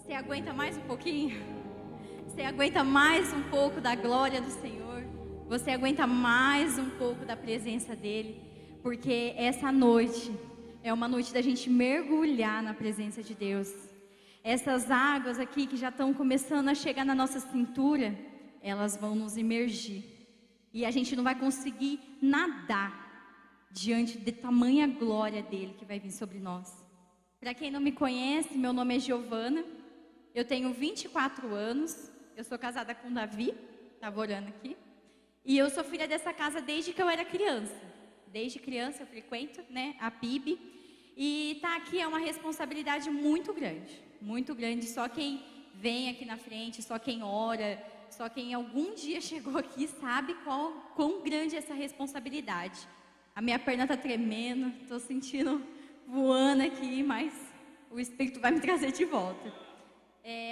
Você aguenta mais um pouquinho? Você aguenta mais um pouco da glória do Senhor? Você aguenta mais um pouco da presença dEle? Porque essa noite é uma noite da gente mergulhar na presença de Deus. Essas águas aqui que já estão começando a chegar na nossa cintura, elas vão nos imergir. E a gente não vai conseguir nadar diante de tamanha glória dEle que vai vir sobre nós. Para quem não me conhece, meu nome é Giovana. Eu tenho 24 anos, eu sou casada com o Davi, estava orando aqui. E eu sou filha dessa casa desde que eu era criança. Desde criança eu frequento, a PIB. E estar aqui é uma responsabilidade muito grande. Só quem vem aqui na frente, só quem ora, só quem algum dia chegou aqui sabe quão grande é essa responsabilidade. A minha perna está tremendo, estou sentindo voando aqui, mas o Espírito vai me trazer de volta.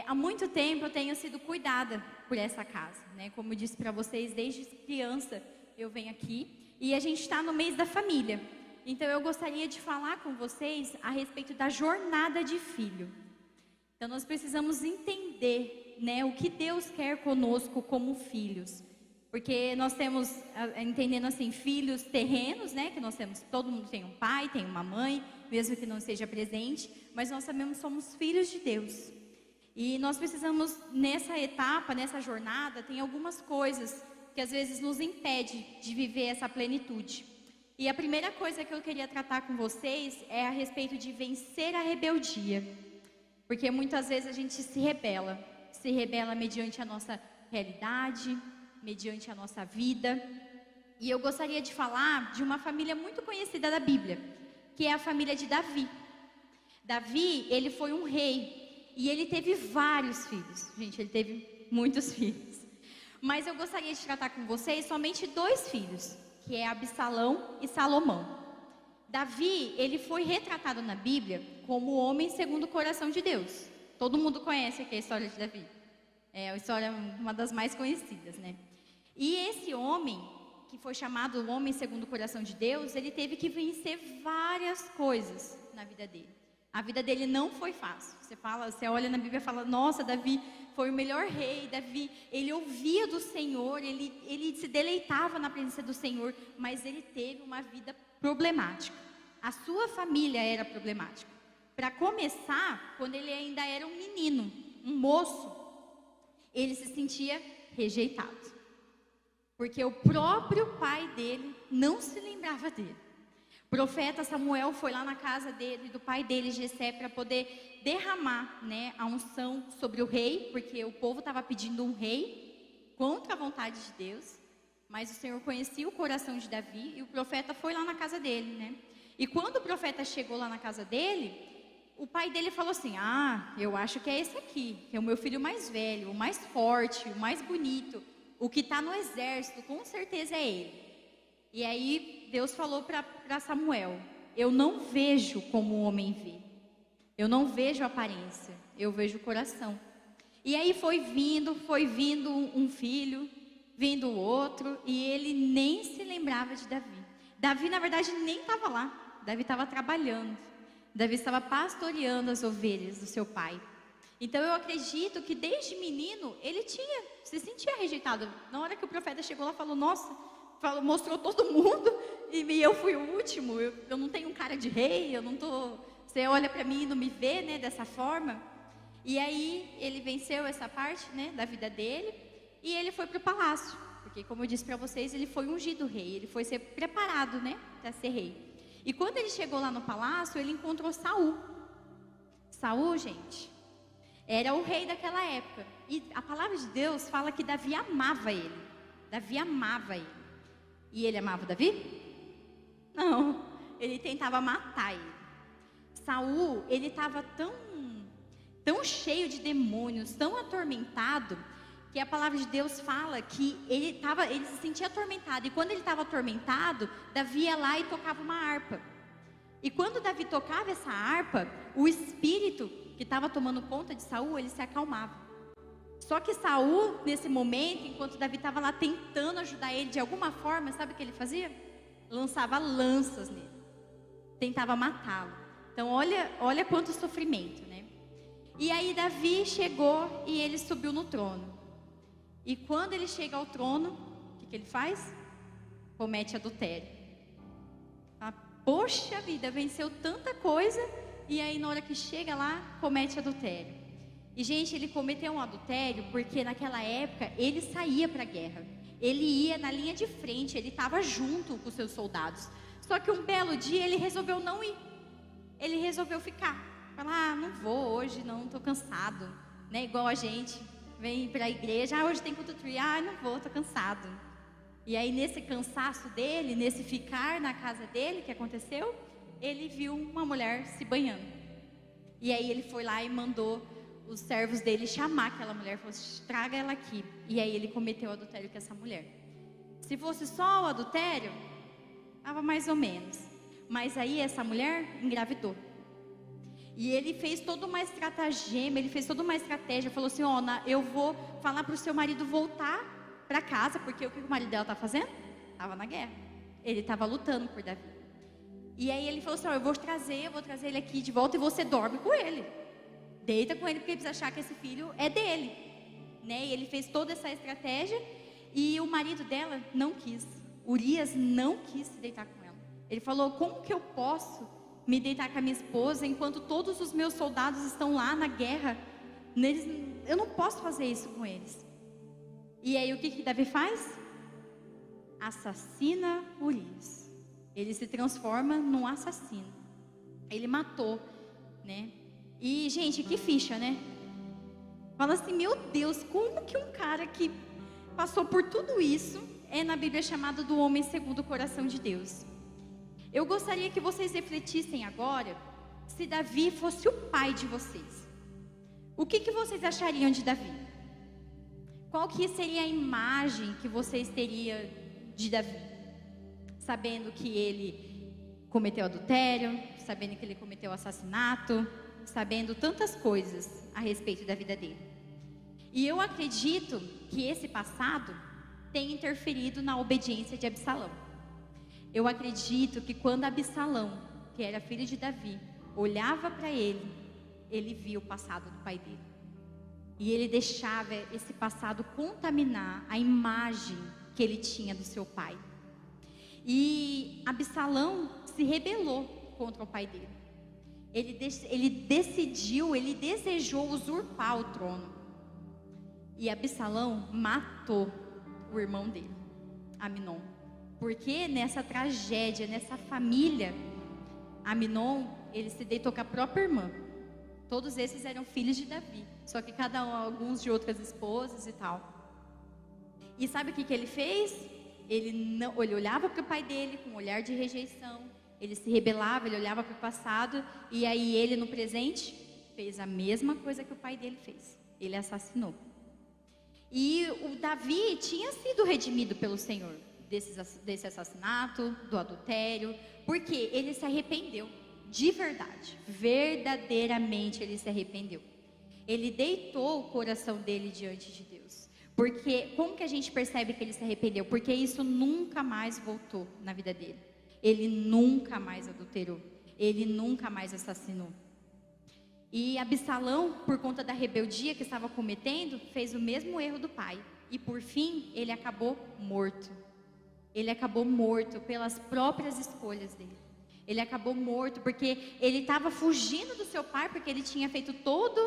Há muito tempo eu tenho sido cuidada por essa casa, Como eu disse para vocês, desde criança eu venho aqui e a gente está no mês da família. Então eu gostaria de falar com vocês a respeito da jornada de filho. Então nós precisamos entender, o que Deus quer conosco como filhos. Porque nós temos, entendendo assim, filhos terrenos, Que nós temos, todo mundo tem um pai, tem uma mãe, mesmo que não esteja presente, mas nós também somos filhos de Deus. E nós precisamos, nessa etapa, nessa jornada, tem algumas coisas que às vezes nos impede de viver essa plenitude. E a primeira coisa que eu queria tratar com vocês é a respeito de vencer a rebeldia. Porque muitas vezes a gente se rebela mediante a nossa realidade, mediante a nossa vida. E eu gostaria de falar de uma família muito conhecida da Bíblia, que é a família de Davi. Davi, ele foi um rei. E ele teve vários filhos. Gente, ele teve muitos filhos. Mas eu gostaria de tratar com vocês somente 2 filhos, que é Absalão e Salomão. Davi, ele foi retratado na Bíblia como o homem segundo o coração de Deus. Todo mundo conhece aqui a história de Davi. É a história, uma das mais conhecidas, E esse homem, que foi chamado o homem segundo o coração de Deus, ele teve que vencer várias coisas na vida dele. A vida dele não foi fácil. Você olha na Bíblia e fala, nossa, Davi foi o melhor rei, Davi, ele ouvia do Senhor, ele se deleitava na presença do Senhor, mas ele teve uma vida problemática. A sua família era problemática. Para começar, quando ele ainda era um menino, um moço, ele se sentia rejeitado. Porque o próprio pai dele não se lembrava dele. O profeta Samuel foi lá na casa dele, do pai dele, Jessé, para poder derramar, a unção sobre o rei, porque o povo estava pedindo um rei contra a vontade de Deus, mas o Senhor conhecia o coração de Davi e o profeta foi lá na casa dele, E quando o profeta chegou lá na casa dele, o pai dele falou assim, eu acho que é esse aqui, que é o meu filho mais velho, o mais forte, o mais bonito, o que está no exército, com certeza é ele. E aí Deus falou para Samuel, eu não vejo como o homem vê, eu não vejo a aparência, eu vejo o coração. E aí foi vindo um filho, vindo o outro, e ele nem se lembrava de Davi. Davi na verdade nem estava lá, Davi estava trabalhando, Davi estava pastoreando as ovelhas do seu pai. Então eu acredito que desde menino ele se sentia rejeitado. Na hora que o profeta chegou lá, falou, nossa, mostrou todo mundo e eu fui o último, eu não tenho um cara de rei, você olha para mim e não me vê, dessa forma. E aí ele venceu essa parte, da vida dele e ele foi para o palácio, porque como eu disse para vocês, ele foi ungido rei, ele foi ser preparado, para ser rei. E quando ele chegou lá no palácio, ele encontrou Saul. Saul, gente, era o rei daquela época e a palavra de Deus fala que Davi amava ele. E ele amava Davi? Não, ele tentava matar ele. Saul, ele estava tão cheio de demônios, tão atormentado, que a palavra de Deus fala que ele se sentia atormentado. E quando ele estava atormentado, Davi ia lá e tocava uma harpa. E quando Davi tocava essa harpa, o espírito que estava tomando conta de Saul, ele se acalmava. Só que Saul, nesse momento, enquanto Davi estava lá tentando ajudar ele de alguma forma, sabe o que ele fazia? Lançava lanças nele, tentava matá-lo. Então olha quanto sofrimento, E aí Davi chegou e ele subiu no trono. E quando ele chega ao trono, o que ele faz? Comete adultério. Ah, poxa vida, venceu tanta coisa, e aí na hora que chega lá, comete adultério. E gente, ele cometeu um adultério porque naquela época ele saía para a guerra. Ele ia na linha de frente, ele estava junto com os seus soldados. Só que um belo dia ele resolveu não ir. Ele resolveu ficar. Falar, não vou hoje, não, estou cansado. Né? Igual a gente vem para a igreja, hoje tem culto tri, não vou, estou cansado. E aí nesse cansaço dele, nesse ficar na casa dele, que aconteceu? Ele viu uma mulher se banhando. E aí ele foi lá e mandou os servos dele chamar aquela mulher, falou, traga ela aqui. E aí ele cometeu o adultério com essa mulher. Se fosse só o adultério, estava mais ou menos. Mas aí essa mulher engravidou. E ele fez toda uma estratagema, ele fez toda uma estratégia, falou assim, eu vou falar para o seu marido voltar para casa, porque o que o marido dela está fazendo? Estava na guerra. Ele estava lutando por Davi. E aí ele falou assim, eu vou trazer ele aqui de volta e você dorme com ele. Deita com ele, porque ele precisa achar que esse filho é dele. Né? E ele fez toda essa estratégia e o marido dela não quis. Urias não quis se deitar com ela. Ele falou, como que eu posso me deitar com a minha esposa enquanto todos os meus soldados estão lá na guerra? Eu não posso fazer isso com eles. E aí o que Davi faz? Assassina Urias. Ele se transforma num assassino. Ele matou, né? E gente, que ficha, né? Fala assim, meu Deus, como que um cara que passou por tudo isso é na Bíblia chamado do homem segundo o coração de Deus? Eu gostaria que vocês refletissem agora, se Davi fosse o pai de vocês. O que vocês achariam de Davi? Qual que seria a imagem que vocês teriam de Davi? Sabendo que ele cometeu adultério, sabendo que ele cometeu assassinato, sabendo tantas coisas a respeito da vida dele. E eu acredito que esse passado tem interferido na obediência de Absalão. Eu acredito que quando Absalão, que era filho de Davi, olhava para ele, ele via o passado do pai dele. E ele deixava esse passado contaminar a imagem que ele tinha do seu pai. E Absalão se rebelou contra o pai dele. Ele desejou usurpar o trono. E Absalão matou o irmão dele, Aminon. Porque nessa tragédia, nessa família, Aminon, ele se deitou com a própria irmã. Todos esses eram filhos de Davi, só que alguns de outras esposas e tal. E sabe o que ele fez? Ele olhava para o pai dele com um olhar de rejeição. Ele se rebelava, ele olhava para o passado. E aí ele no presente fez a mesma coisa que o pai dele fez. Ele assassinou. E o Davi tinha sido redimido pelo Senhor desse assassinato, do adultério, porque ele se arrependeu de verdade, verdadeiramente ele se arrependeu. Ele deitou o coração dele diante de Deus. Porque como que a gente percebe que ele se arrependeu? Porque isso nunca mais voltou na vida dele. Ele nunca mais adulterou, ele nunca mais assassinou. E Absalão, por conta da rebeldia que estava cometendo, fez o mesmo erro do pai. E por fim, ele acabou morto. Ele acabou morto pelas próprias escolhas dele. Ele acabou morto porque ele estava fugindo do seu pai, porque ele tinha feito todo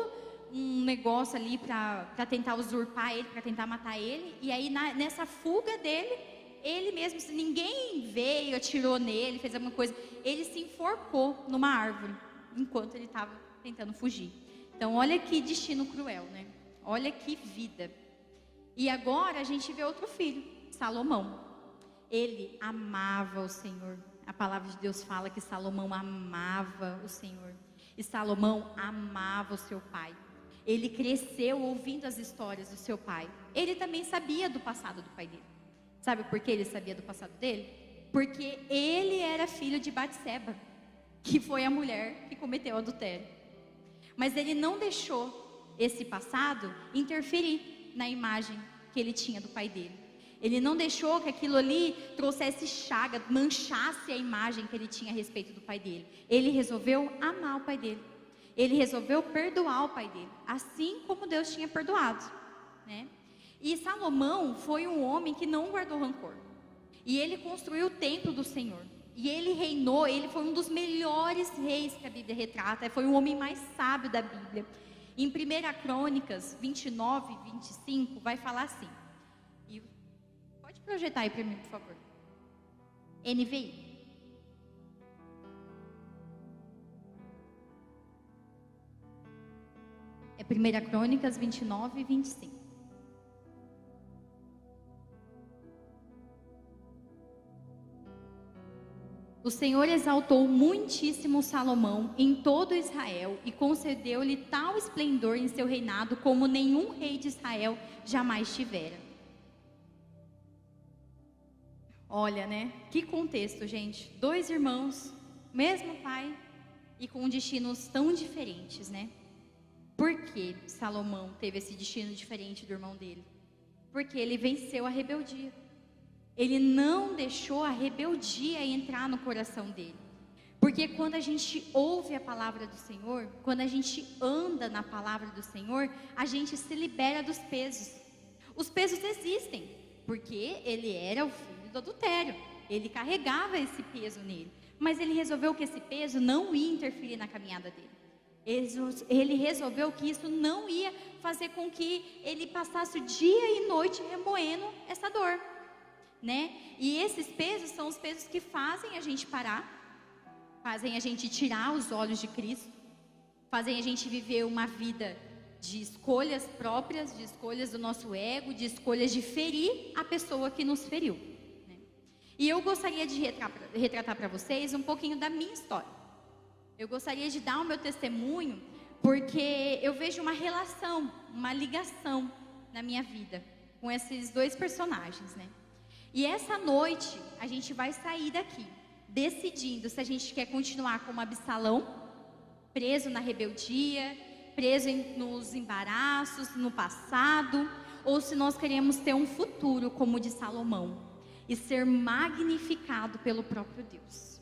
um negócio ali para tentar usurpar ele, para tentar matar ele. E aí nessa fuga dele, ele mesmo, se ninguém veio, atirou nele, fez alguma coisa, ele se enforcou numa árvore, enquanto ele estava tentando fugir. Então olha que destino cruel, né? Olha que vida. E agora a gente vê outro filho, Salomão. Ele amava o Senhor. A palavra de Deus fala que Salomão amava o Senhor. E Salomão amava o seu pai. Ele cresceu ouvindo as histórias do seu pai. Ele também sabia do passado do pai dele. Sabe por que ele sabia do passado dele? Porque ele era filho de Batseba, que foi a mulher que cometeu adultério. Mas ele não deixou esse passado interferir na imagem que ele tinha do pai dele. Ele não deixou que aquilo ali trouxesse chaga, manchasse a imagem que ele tinha a respeito do pai dele. Ele resolveu amar o pai dele. ele resolveu perdoar o pai dele, assim como Deus tinha perdoado, né? E Salomão foi um homem que não guardou rancor. E ele construiu o templo do Senhor. E ele reinou, ele foi um dos melhores reis que a Bíblia retrata. Foi o homem mais sábio da Bíblia. Em 1 Crônicas 29, 25, vai falar assim. E pode projetar aí para mim, por favor. NVI. É 1 Crônicas 29 e 25. O Senhor exaltou muitíssimo Salomão em todo Israel e concedeu-lhe tal esplendor em seu reinado como nenhum rei de Israel jamais tivera. Olha, né? Que contexto, gente. 2 irmãos, mesmo pai e com destinos tão diferentes, né? Por que Salomão teve esse destino diferente do irmão dele? Porque ele venceu a rebeldia. Ele não deixou a rebeldia entrar no coração dele. Porque quando a gente ouve a palavra do Senhor, quando a gente anda na palavra do Senhor, a gente se libera dos pesos. Os pesos existem, porque ele era o filho do adultério. Ele carregava esse peso nele. Mas ele resolveu que esse peso não ia interferir na caminhada dele. Ele resolveu que isso não ia fazer com que ele passasse o dia e noite remoendo essa dor, né? E esses pesos são os pesos que fazem a gente parar, fazem a gente tirar os olhos de Cristo, fazem a gente viver uma vida de escolhas próprias, de escolhas do nosso ego, de escolhas de ferir a pessoa que nos feriu, né? E eu gostaria de retratar para vocês um pouquinho da minha história. Eu gostaria de dar o meu testemunho, porque eu vejo uma relação, uma ligação na minha vida com esses 2 personagens, né? E essa noite a gente vai sair daqui decidindo se a gente quer continuar como Absalão, preso na rebeldia, preso nos embaraços, no passado, ou se nós queremos ter um futuro como o de Salomão e ser magnificado pelo próprio Deus.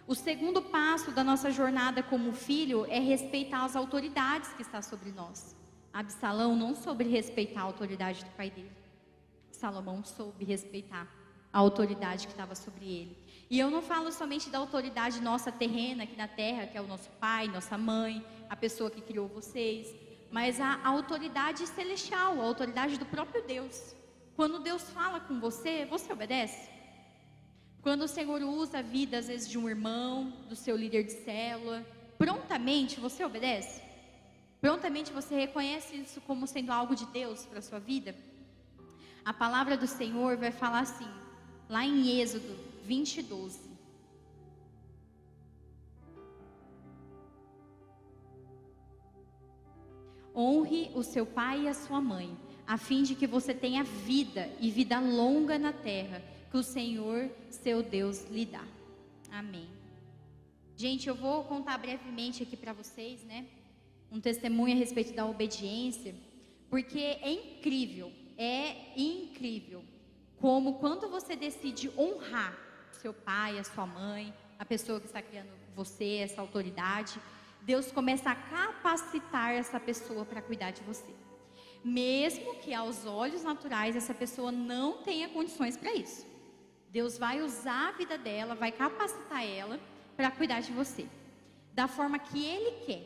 O segundo passo da nossa jornada como filho é respeitar as autoridades que estão sobre nós. Absalão não soube respeitar a autoridade do pai dele. Salomão soube respeitar a autoridade que estava sobre ele. E eu não falo somente da autoridade nossa terrena aqui na terra, que é o nosso pai, nossa mãe, a pessoa que criou vocês, mas a autoridade celestial, a autoridade do próprio Deus. Quando Deus fala com você, você obedece? Quando o Senhor usa a vida, às vezes, de um irmão, do seu líder de célula, prontamente você obedece? Prontamente você reconhece isso como sendo algo de Deus para a sua vida? A palavra do Senhor vai falar assim, lá em Êxodo 20:12. Honre o seu pai e a sua mãe, a fim de que você tenha vida e vida longa na terra, que o Senhor, seu Deus, lhe dá. Amém. Gente, eu vou contar brevemente aqui para vocês, né? Um testemunho a respeito da obediência, porque é incrível como quando você decide honrar seu pai, a sua mãe, a pessoa que está criando você, essa autoridade, Deus começa a capacitar essa pessoa para cuidar de você. Mesmo que aos olhos naturais essa pessoa não tenha condições para isso. Deus vai usar a vida dela, vai capacitar ela para cuidar de você, da forma que Ele quer,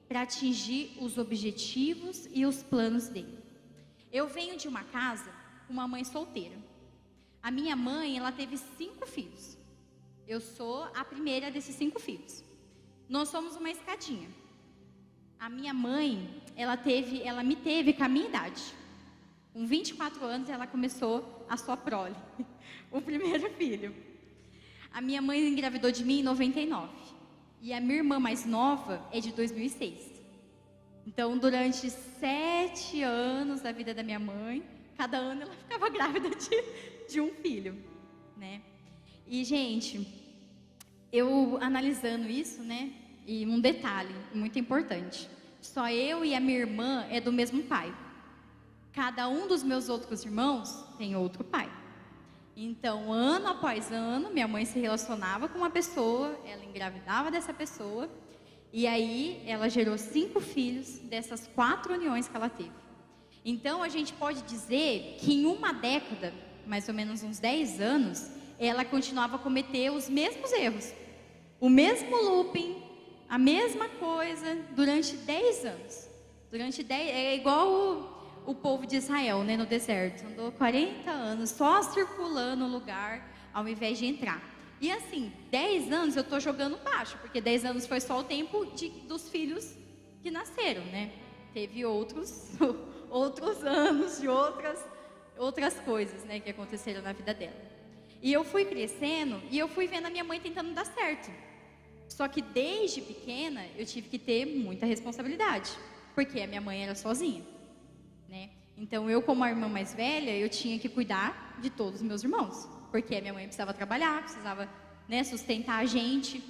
para atingir os objetivos e os planos dele. Eu venho de uma casa com uma mãe solteira. A minha mãe, ela teve 5 filhos. Eu sou a primeira desses 5 filhos. Nós somos uma escadinha. A minha mãe, ela me teve com a minha idade. Com 24 anos, ela começou a sua prole, o primeiro filho. A minha mãe engravidou de mim em 99. E a minha irmã mais nova é de 2006. Então, durante 7 anos da vida da minha mãe, cada ano ela ficava grávida de um filho, né? E, gente, eu analisando isso, né? E um detalhe muito importante. Só eu e a minha irmã é do mesmo pai. Cada um dos meus outros irmãos tem outro pai. Então, ano após ano, minha mãe se relacionava com uma pessoa, ela engravidava dessa pessoa, E aí ela gerou 5 filhos dessas 4 uniões que ela teve. Então a gente pode dizer que em uma década, mais ou menos uns 10 anos, ela continuava a cometer os mesmos erros. O mesmo looping, a mesma coisa durante 10 anos. É igual o povo de Israel, né, no deserto. Andou 40 anos só circulando o lugar ao invés de entrar. E assim, 10 anos eu estou jogando baixo, porque 10 anos foi só o tempo dos filhos que nasceram, né? Teve outros anos de outras coisas, né, que aconteceram na vida dela. E eu fui crescendo e eu fui vendo a minha mãe tentando dar certo. Só que desde pequena eu tive que ter muita responsabilidade, porque a minha mãe era sozinha, né? Então eu, como a irmã mais velha, eu tinha que cuidar de todos os meus irmãos, porque a minha mãe precisava trabalhar, precisava, né, sustentar a gente.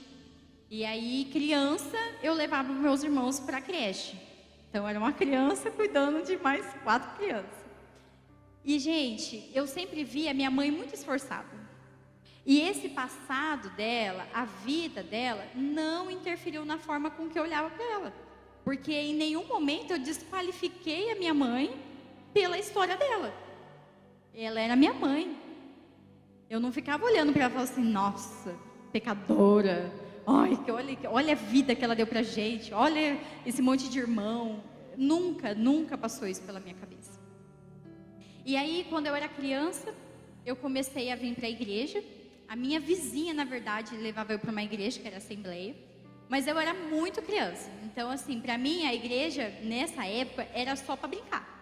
E aí, criança, eu levava meus irmãos para a creche. Então era uma criança cuidando de mais 4 crianças. E gente, eu sempre vi a minha mãe muito esforçada. E esse passado dela, a vida dela, não interferiu na forma com que eu olhava para ela. Porque em nenhum momento eu desqualifiquei a minha mãe pela história dela. Ela era minha mãe. Eu não ficava olhando para ela e falando assim, nossa, pecadora. Ai, olha a vida que ela deu pra gente. Olha esse monte de irmão. Nunca passou isso pela minha cabeça. E aí, quando eu era criança, eu comecei a vir para a igreja. A minha vizinha, na verdade, levava eu para uma igreja, que era a Assembleia. Mas eu era muito criança. Então, assim, para mim, a igreja, nessa época, era só para brincar.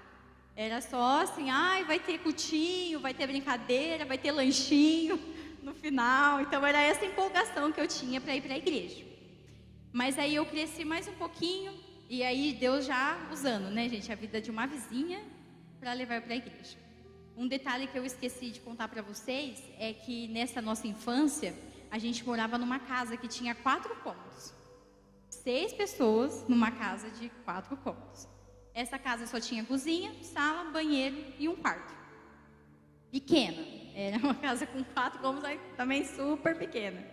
Era só assim, vai ter cultinho, vai ter brincadeira, vai ter lanchinho no final. Então, era essa empolgação que eu tinha para ir para a igreja. Mas aí eu cresci mais um pouquinho, e aí Deus já usando, né, gente, a vida de uma vizinha para levar para a igreja. Um detalhe que eu esqueci de contar para vocês é que nessa nossa infância, a gente morava numa casa que tinha 4 cômodos. 6 pessoas numa casa de 4 cômodos. Essa casa só tinha cozinha, sala, banheiro e um quarto. Pequena. Era uma casa com 4 cômodos, também super pequena.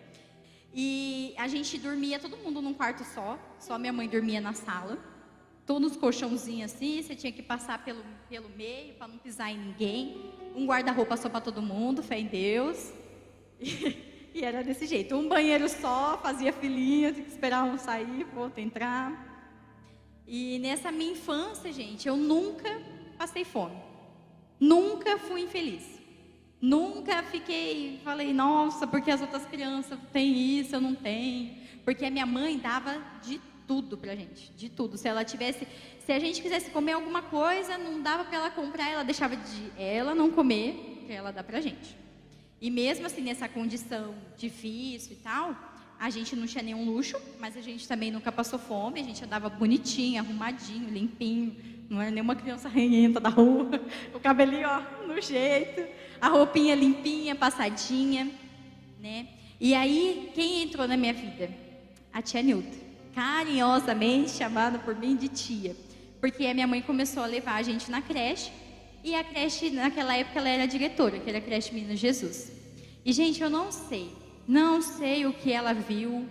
E a gente dormia todo mundo num quarto só minha mãe dormia na sala. Todos os colchãozinhos assim, você tinha que passar pelo meio para não pisar em ninguém. Um guarda-roupa só para todo mundo, fé em Deus. E era desse jeito. Um banheiro só, fazia filinha, tinha que esperar um sair, para o outro entrar. E nessa minha infância, gente, eu nunca passei fome. Nunca fui infeliz. Nunca falei, nossa, porque as outras crianças têm isso, eu não tenho. Porque a minha mãe dava de tudo pra gente, de tudo. Se a gente quisesse comer alguma coisa, não dava para ela comprar, ela deixava de ela não comer, para ela dar pra gente. E mesmo assim, nessa condição difícil e tal, a gente não tinha nenhum luxo, mas a gente também nunca passou fome, a gente andava bonitinho, arrumadinho, limpinho, não era nenhuma criança ranhenta da rua, o cabelinho, no jeito, a roupinha limpinha, passadinha, né? E aí, quem entrou na minha vida? A tia Nilda, carinhosamente chamada por mim de tia, porque a minha mãe começou a levar a gente na creche, e a creche, naquela época, ela era diretora, que era a creche Menino Jesus. E, gente, eu não sei o que ela viu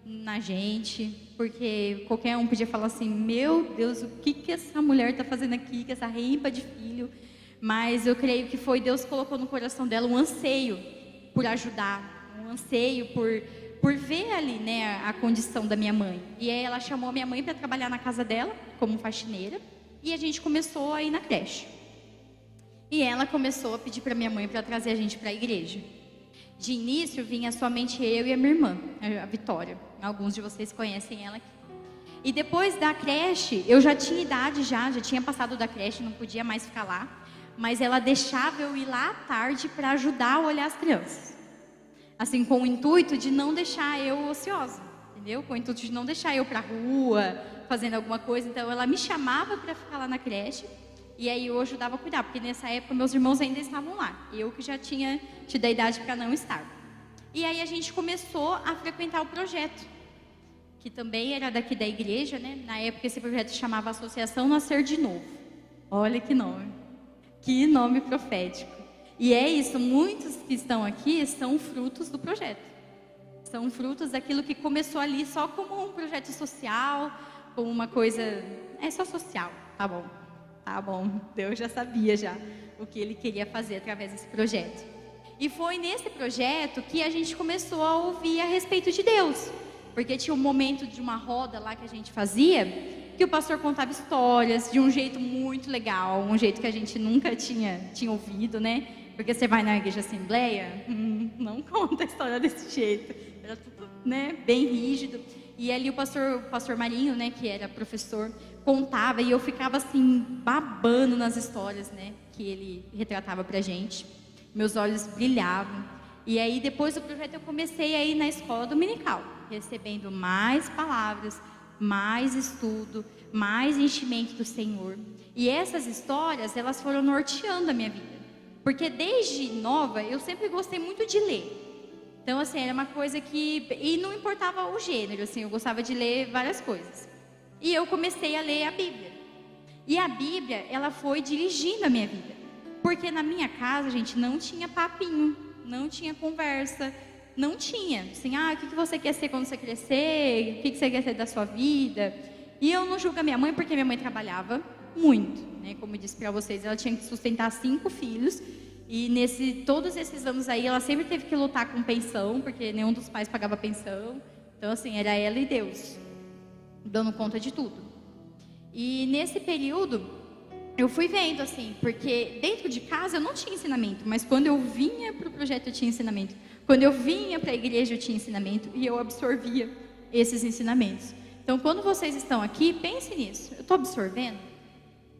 na gente, porque qualquer um podia falar assim, meu Deus, o que essa mulher está fazendo aqui, com essa rimpa de filho? Mas eu creio que foi Deus que colocou no coração dela um anseio por ajudar, um anseio por ver ali, né, a condição da minha mãe. E aí ela chamou a minha mãe para trabalhar na casa dela, como faxineira, e a gente começou a ir na creche. E ela começou a pedir para minha mãe para trazer a gente para a igreja. De início, vinha somente eu e a minha irmã, a Vitória. Alguns de vocês conhecem ela aqui. E depois da creche, eu já tinha idade, já tinha passado da creche, não podia mais ficar lá. Mas ela deixava eu ir lá à tarde para ajudar a olhar as crianças. Assim, com o intuito de não deixar eu ociosa, entendeu? Com o intuito de não deixar eu para a rua, fazendo alguma coisa. Então, ela me chamava para ficar lá na creche. E aí eu ajudava a cuidar, porque nessa época meus irmãos ainda estavam lá. Eu que já tinha tido a idade para não estar. E aí a gente começou a frequentar o projeto, que também era daqui da igreja, né? Na época esse projeto se chamava Associação Nascer de Novo. Olha que nome profético. E é isso, muitos que estão aqui são frutos do projeto. São frutos daquilo que começou ali só como um projeto social, como uma coisa... É só social, tá bom. Tá bom, Deus já sabia já o que Ele queria fazer através desse projeto. E foi nesse projeto que a gente começou a ouvir a respeito de Deus. Porque tinha um momento de uma roda lá que a gente fazia, que o pastor contava histórias de um jeito muito legal, um jeito que a gente nunca tinha ouvido, né? Porque você vai na igreja assembleia, não conta a história desse jeito. Era tudo, né, bem rígido. E ali o pastor Marinho, né, que era professor, contava e eu ficava assim, babando nas histórias, né, que ele retratava pra gente. Meus olhos brilhavam. E aí depois do projeto eu comecei a ir na escola dominical, recebendo mais palavras, mais estudo, mais enchimento do Senhor. E essas histórias, elas foram norteando a minha vida. Porque desde nova, eu sempre gostei muito de ler. Então, assim, era uma coisa que... E não importava o gênero, assim, eu gostava de ler várias coisas. E eu comecei a ler a Bíblia. E a Bíblia, ela foi dirigindo a minha vida. Porque na minha casa, gente, não tinha papinho, não tinha conversa, não tinha. Assim, o que você quer ser quando você crescer? O que você quer ser da sua vida? E eu não julgo a minha mãe, porque minha mãe trabalhava muito, né? Como eu disse para vocês, ela tinha que sustentar 5 filhos. E todos esses anos aí, ela sempre teve que lutar com pensão, porque nenhum dos pais pagava pensão. Então, assim, era ela e Deus, dando conta de tudo. E nesse período, eu fui vendo, assim, porque dentro de casa eu não tinha ensinamento, mas quando eu vinha para o projeto eu tinha ensinamento. Quando eu vinha para a igreja eu tinha ensinamento e eu absorvia esses ensinamentos. Então, quando vocês estão aqui, pense nisso. Eu estou absorvendo?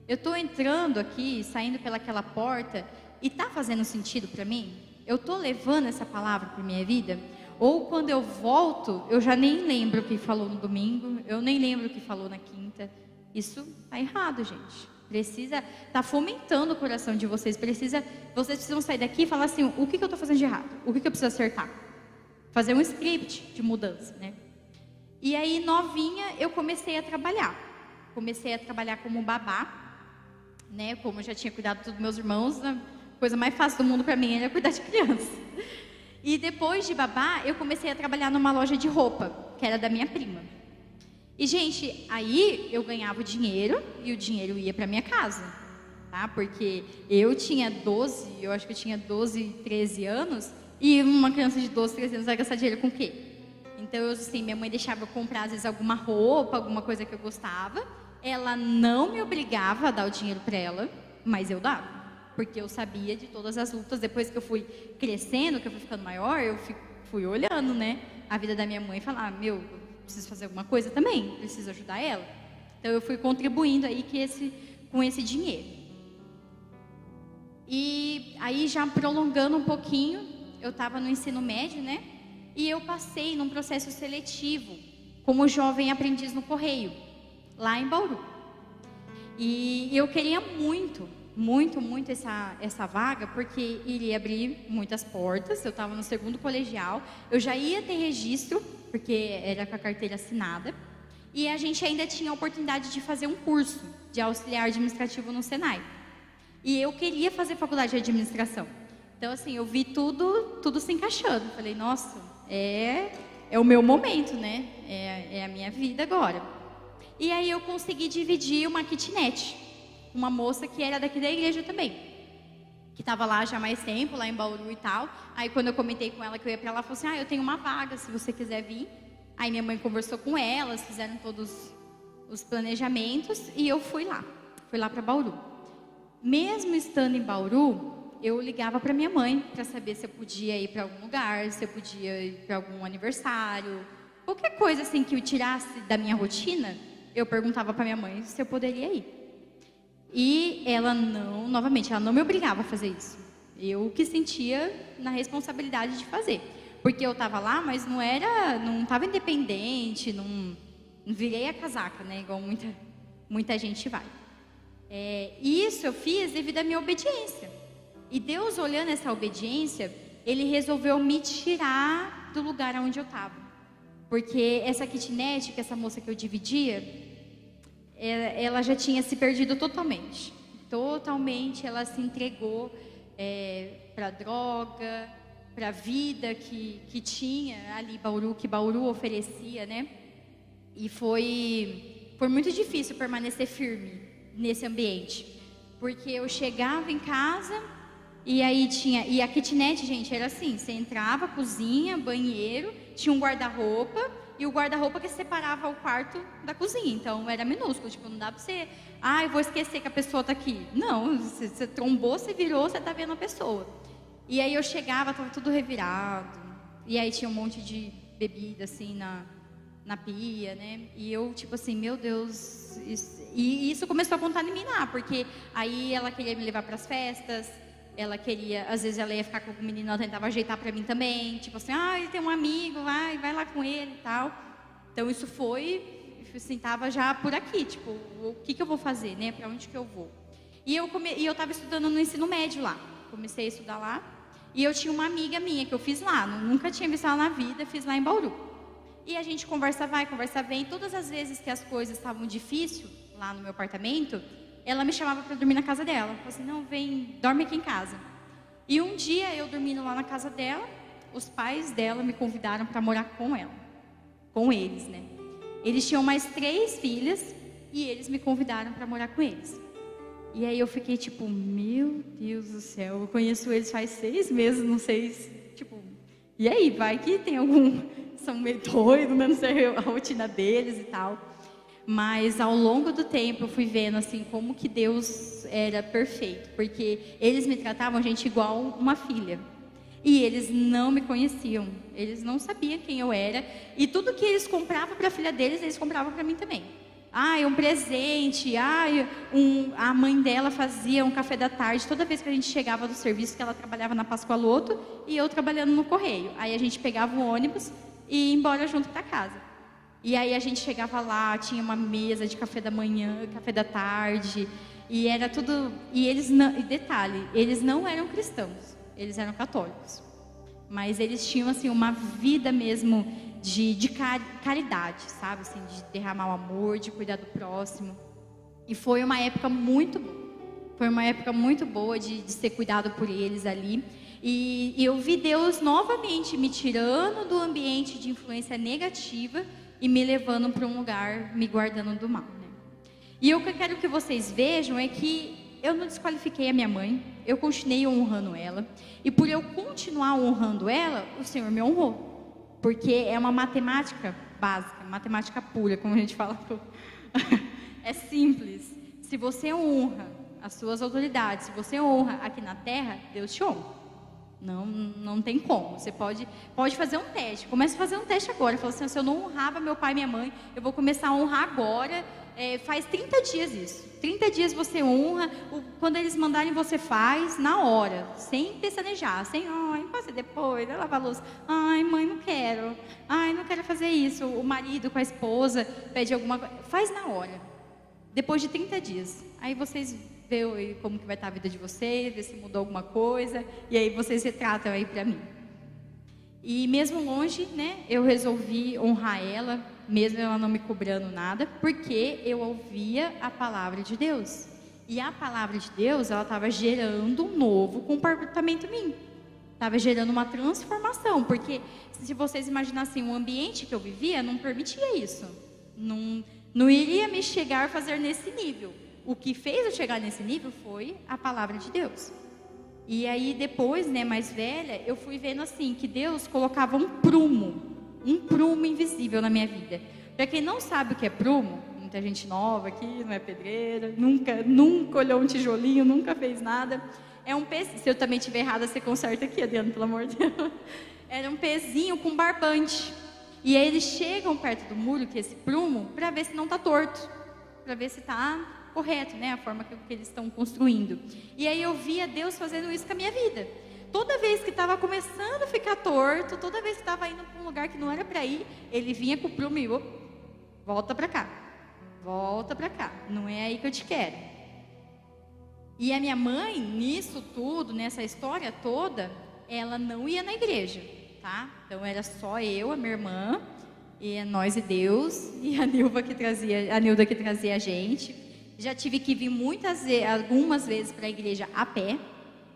Eu estou entrando aqui, saindo pelaquela porta... E está fazendo sentido para mim? Eu estou levando essa palavra para a minha vida? Ou quando eu volto, eu já nem lembro o que falou no domingo, eu nem lembro o que falou na quinta. Isso está errado, gente. Precisa estar fomentando o coração de vocês. Vocês precisam sair daqui e falar assim, o que eu estou fazendo de errado? O que eu preciso acertar? Fazer um script de mudança, né? E aí, novinha, eu comecei a trabalhar. Comecei a trabalhar como babá, né? Como eu já tinha cuidado dos meus irmãos, a coisa mais fácil do mundo para mim era cuidar de criança. E depois de babá, eu comecei a trabalhar numa loja de roupa, que era da minha prima. E, gente, aí eu ganhava o dinheiro e o dinheiro ia para minha casa, tá? Porque eu tinha 12, eu acho que eu tinha 12, 13 anos, e uma criança de 12, 13 anos vai gastar dinheiro com o quê? Então, assim, minha mãe deixava eu comprar, às vezes, alguma roupa, alguma coisa que eu gostava. Ela não me obrigava a dar o dinheiro para ela, mas eu dava. Porque eu sabia de todas as lutas. Depois que eu fui crescendo, que eu fui ficando maior, eu fui olhando, né, a vida da minha mãe e falar, eu preciso fazer alguma coisa também, preciso ajudar ela. Então eu fui contribuindo aí com esse dinheiro. E aí já prolongando um pouquinho, eu estava no ensino médio, né, e eu passei num processo seletivo como jovem aprendiz no Correio, lá em Bauru. E eu queria muito essa vaga, porque iria abrir muitas portas. Eu estava no 2º colegial, eu já ia ter registro, porque era com a carteira assinada, e a gente ainda tinha a oportunidade de fazer um curso de auxiliar administrativo no Senai. E eu queria fazer faculdade de administração. Então, assim, eu vi tudo se encaixando. Falei, nossa, é o meu momento, né? É a minha vida agora. E aí eu consegui dividir uma kitnet. Uma moça que era daqui da igreja também, que estava lá já há mais tempo, lá em Bauru e tal. Aí quando eu comentei com ela que eu ia para lá, ela falou assim, eu tenho uma vaga, se você quiser vir. Aí minha mãe conversou com elas, fizeram todos os planejamentos e eu fui lá para Bauru. Mesmo estando em Bauru, eu ligava para minha mãe para saber se eu podia ir para algum lugar, se eu podia ir para algum aniversário, qualquer coisa assim que eu tirasse da minha rotina, eu perguntava para minha mãe se eu poderia ir. E ela novamente, ela não me obrigava a fazer isso. Eu que sentia na responsabilidade de fazer. Porque eu estava lá, mas não estava independente, não virei a casaca, né? Igual muita gente vai. Isso eu fiz devido à minha obediência. E Deus, olhando essa obediência, Ele resolveu me tirar do lugar onde eu estava. Porque essa kitnet, que essa moça que eu dividia, ela já tinha se perdido totalmente, ela se entregou para droga, para a vida que tinha ali Bauru, que Bauru oferecia, né? E foi muito difícil permanecer firme nesse ambiente, porque eu chegava em casa e aí e a kitnet, gente, era assim, você entrava, cozinha, banheiro, tinha um guarda-roupa e o guarda-roupa que separava o quarto da cozinha, então era minúsculo, tipo, não dá para você, eu vou esquecer que a pessoa tá aqui. Não, você trombou, você virou, você tá vendo a pessoa. E aí eu chegava, tava tudo revirado, e aí tinha um monte de bebida assim na pia, né? E eu, tipo assim, meu Deus, e isso começou a contaminar, porque aí ela queria me levar para as festas, ela queria, às vezes ela ia ficar com o menino, ela tentava ajeitar para mim também, tipo assim, ele tem um amigo, vai lá com ele e tal. Então isso foi, assim, tava já por aqui, tipo, o que eu vou fazer, né? Para onde que eu vou? E eu tava estudando no ensino médio lá, comecei a estudar lá, e eu tinha uma amiga minha que eu fiz lá, nunca tinha visto ela na vida, fiz lá em Bauru. E a gente conversa vai, conversa vem. Todas as vezes que as coisas estavam difíceis lá no meu apartamento, ela me chamava para dormir na casa dela. Falou assim, não, vem, dorme aqui em casa. E um dia eu dormindo lá na casa dela, os pais dela me convidaram para morar com ela. Com eles, né? Eles tinham mais 3 filhas e eles me convidaram para morar com eles. E aí eu fiquei tipo, meu Deus do céu, eu conheço eles faz 6 meses, não sei, tipo, e aí, vai que tem algum... São meio doidos, né? Não sei a rotina deles e tal. Mas ao longo do tempo eu fui vendo assim como que Deus era perfeito, porque eles me tratavam, gente, igual uma filha. E eles não me conheciam, eles não sabiam quem eu era, e tudo que eles compravam para a filha deles, eles compravam para mim também. Um presente, a mãe dela fazia um café da tarde toda vez que a gente chegava do serviço, que ela trabalhava na Pascoaloto e eu trabalhando no Correio. Aí a gente pegava o ônibus e ia embora junto para casa. E aí a gente chegava lá, tinha uma mesa de café da manhã, café da tarde, e era tudo... E eles não... E detalhe, eles não eram cristãos, eles eram católicos. Mas eles tinham, assim, uma vida mesmo de caridade, sabe? Assim, de derramar o amor, de cuidar do próximo. E foi uma época muito boa. Foi uma época muito boa de ser cuidado por eles ali. E eu vi Deus novamente me tirando do ambiente de influência negativa e me levando para um lugar, me guardando do mal, né? E o que eu quero que vocês vejam é que eu não desqualifiquei a minha mãe, eu continuei honrando ela. E por eu continuar honrando ela, o Senhor me honrou. Porque é uma matemática básica, matemática pura, como a gente fala. É simples. Se você honra as suas autoridades, se você honra aqui na terra, Deus te honra. Não tem como. Você pode fazer um teste. Comece a fazer um teste agora. Fala assim, se eu não honrava meu pai e minha mãe, eu vou começar a honrar agora. Faz 30 dias isso. 30 dias você honra. Quando eles mandarem, você faz na hora. Sem pestanejar. Sem, fazer depois, lavar a louça. Mãe, não quero. Não quero fazer isso. O marido com a esposa pede alguma coisa. Faz na hora. Depois de 30 dias. Aí vocês vê como que vai estar a vida de vocês, vê se mudou alguma coisa, e aí vocês retratam aí para mim. E mesmo longe, né, eu resolvi honrar ela, mesmo ela não me cobrando nada, porque eu ouvia a palavra de Deus. E a palavra de Deus, ela estava gerando um novo comportamento em mim. Estava gerando uma transformação, porque se vocês imaginassem, o ambiente que eu vivia não permitia isso. Não iria me chegar a fazer nesse nível. O que fez eu chegar nesse nível foi a palavra de Deus. E aí depois, né, mais velha, eu fui vendo assim, que Deus colocava um prumo invisível na minha vida. Para quem não sabe o que é prumo, muita gente nova aqui, não é pedreira, nunca olhou um tijolinho, nunca fez nada. É um pezinho, se eu também estiver errada, você conserta aqui, Adriana, pelo amor de Deus. Era um pezinho com barbante. E aí eles chegam perto do muro, que é esse prumo, para ver se não está torto, para ver se está correto, né? A forma que eles estão construindo. E aí eu via Deus fazendo isso com a minha vida. Toda vez que estava começando a ficar torto, toda vez que estava indo para um lugar que não era para ir, ele vinha com o prumo e volta para cá, não é aí que eu te quero. E a minha mãe, nisso tudo, nessa história toda, ela não ia na igreja, tá? Então era só eu, a minha irmã, e nós e Deus, e a Nilda que trazia a gente. Já tive que vir algumas vezes para a igreja a pé,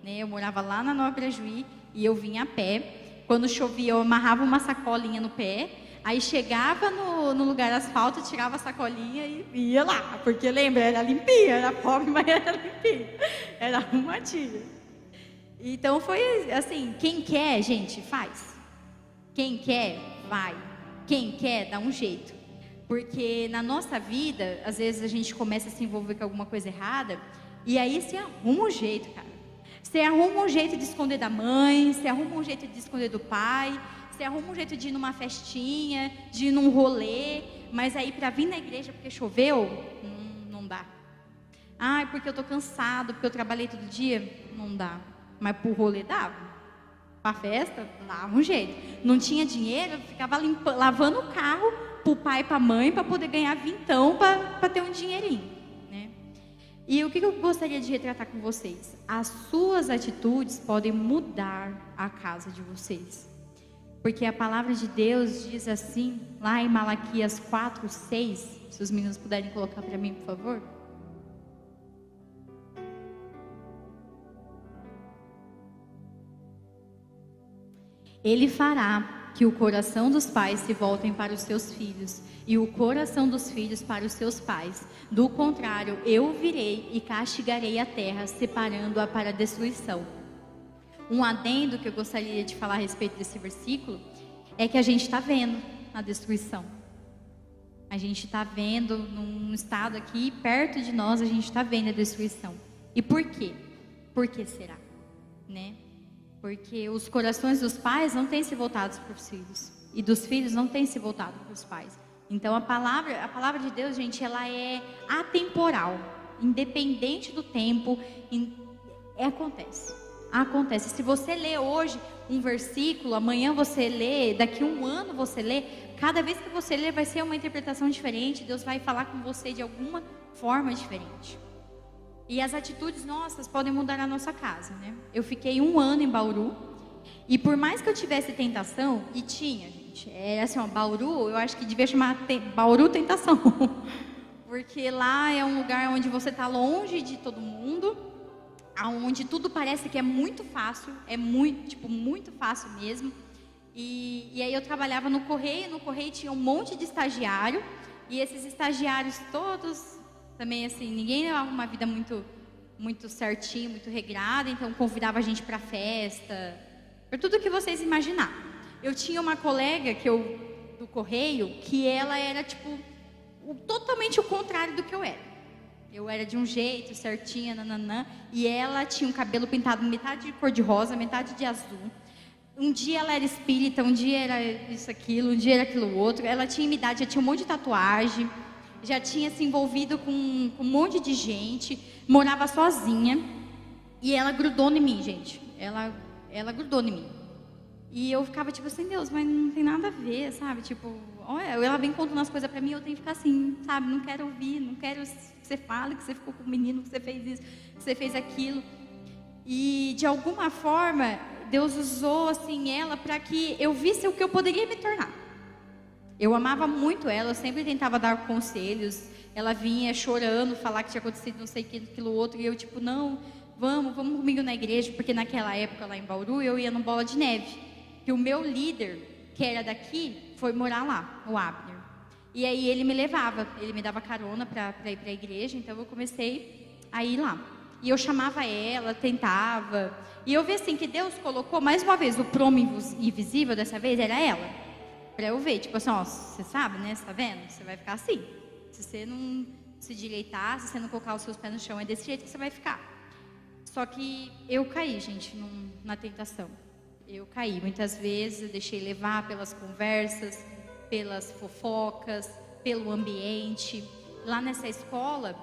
né? Eu morava lá na Nova Brajuí, E eu vinha a pé. Quando chovia, eu amarrava uma sacolinha no pé. Aí chegava no lugar asfalto, tirava a sacolinha e ia lá. Porque lembra, era limpinha, era pobre, mas era limpinha. Era arrumadinha. Então foi assim, quem quer, gente, faz. Quem quer, vai. Quem quer, dá um jeito. Porque na nossa vida, às vezes a gente começa a se envolver com alguma coisa errada, e aí você arruma um jeito, cara. Você arruma um jeito de esconder da mãe, você arruma um jeito de esconder do pai, você arruma um jeito de ir numa festinha, de ir num rolê, mas aí para vir na igreja porque choveu, não dá. Ah, porque eu tô cansado, porque eu trabalhei todo dia, não dá. Mas pro rolê dava. Pra festa, dava um jeito. Não tinha dinheiro, eu ficava lavando o carro pro pai e pra mãe para poder ganhar vintão, para ter um dinheirinho, né? E o que eu gostaria de retratar com vocês? As suas atitudes podem mudar a casa de vocês. Porque a palavra de Deus diz assim, lá em Malaquias 4:6, se os meninos puderem colocar para mim, por favor. Ele fará que o coração dos pais se voltem para os seus filhos e o coração dos filhos para os seus pais. Do contrário, eu virei e castigarei a terra, separando-a para a destruição. Um adendo que eu gostaria de falar a respeito desse versículo é que a gente está vendo a destruição. A gente está vendo num estado aqui, perto de nós, a gente está vendo a destruição. E por quê? Por que será? Né? Porque os corações dos pais não têm se voltado para os filhos. E dos filhos não têm se voltado para os pais. Então a palavra de Deus, gente, ela é atemporal. Independente do tempo, acontece. Se você lê hoje um versículo, amanhã você lê, daqui a um ano você lê, cada vez que você lê vai ser uma interpretação diferente, Deus vai falar com você de alguma forma diferente. E as atitudes nossas podem mudar a nossa casa, né? Eu fiquei 1 ano em Bauru, e por mais que eu tivesse tentação, e tinha, gente, é assim, ó, Bauru, eu acho que devia chamar Bauru Tentação, porque lá é um lugar onde você está longe de todo mundo, onde tudo parece que é muito fácil, é muito fácil mesmo. E aí eu trabalhava no Correio tinha um monte de estagiário, e esses estagiários todos também assim, ninguém levava uma vida muito certinha, muito regrada, então convidava a gente para festa, para tudo que vocês imaginar. Eu tinha uma colega do Correio que ela era totalmente o contrário do que eu era. Eu era de um jeito, certinha, nananã, e ela tinha um cabelo pintado metade de cor de rosa, metade de azul. Um dia ela era espírita, um dia era isso, aquilo, um dia era aquilo outro. Ela tinha minha idade, já tinha um monte de tatuagem, já tinha se envolvido com um monte de gente, morava sozinha, e ela grudou em mim, gente. Ela grudou em mim. E eu ficava assim, Deus, mas não tem nada a ver, sabe? Olha, ela vem contando as coisas pra mim, eu tenho que ficar assim, sabe? Não quero ouvir, não quero que você fale que você ficou com o menino, que você fez isso, que você fez aquilo. E de alguma forma, Deus usou assim ela para que eu visse o que eu poderia me tornar. Eu amava muito ela, eu sempre tentava dar conselhos. Ela vinha chorando, falar que tinha acontecido não sei o que, aquilo outro, e eu não, vamos comigo na igreja, porque naquela época lá em Bauru eu ia no Bola de Neve, que o meu líder, que era daqui, foi morar lá, o Abner. E aí ele me levava, ele me dava carona para ir para a igreja, então eu comecei a ir lá. E eu chamava ela, tentava, e eu vi assim que Deus colocou, mais uma vez, o promo invisível dessa vez era ela. Para eu ver, você sabe, né? Você tá vendo? Você vai ficar assim. Se você não se direitar, se você não colocar os seus pés no chão, é desse jeito que você vai ficar. Só que eu caí, gente, na tentação. Eu caí. Muitas vezes eu deixei levar pelas conversas, pelas fofocas, pelo ambiente. Lá nessa escola,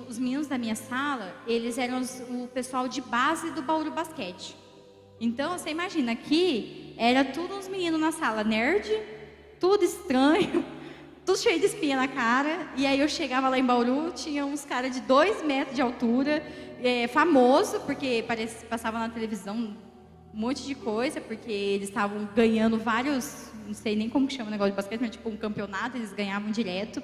os meninos da minha sala, eles eram o pessoal de base do Bauru Basquete. Então, você imagina, aqui era tudo uns meninos na sala, nerd, tudo estranho, tudo cheio de espinha na cara. E aí eu chegava lá em Bauru, tinha uns caras de 2 metros de altura, famoso, porque passava na televisão um monte de coisa, porque eles estavam ganhando vários, não sei nem como que chama o negócio de basquete, mas um campeonato, eles ganhavam direto.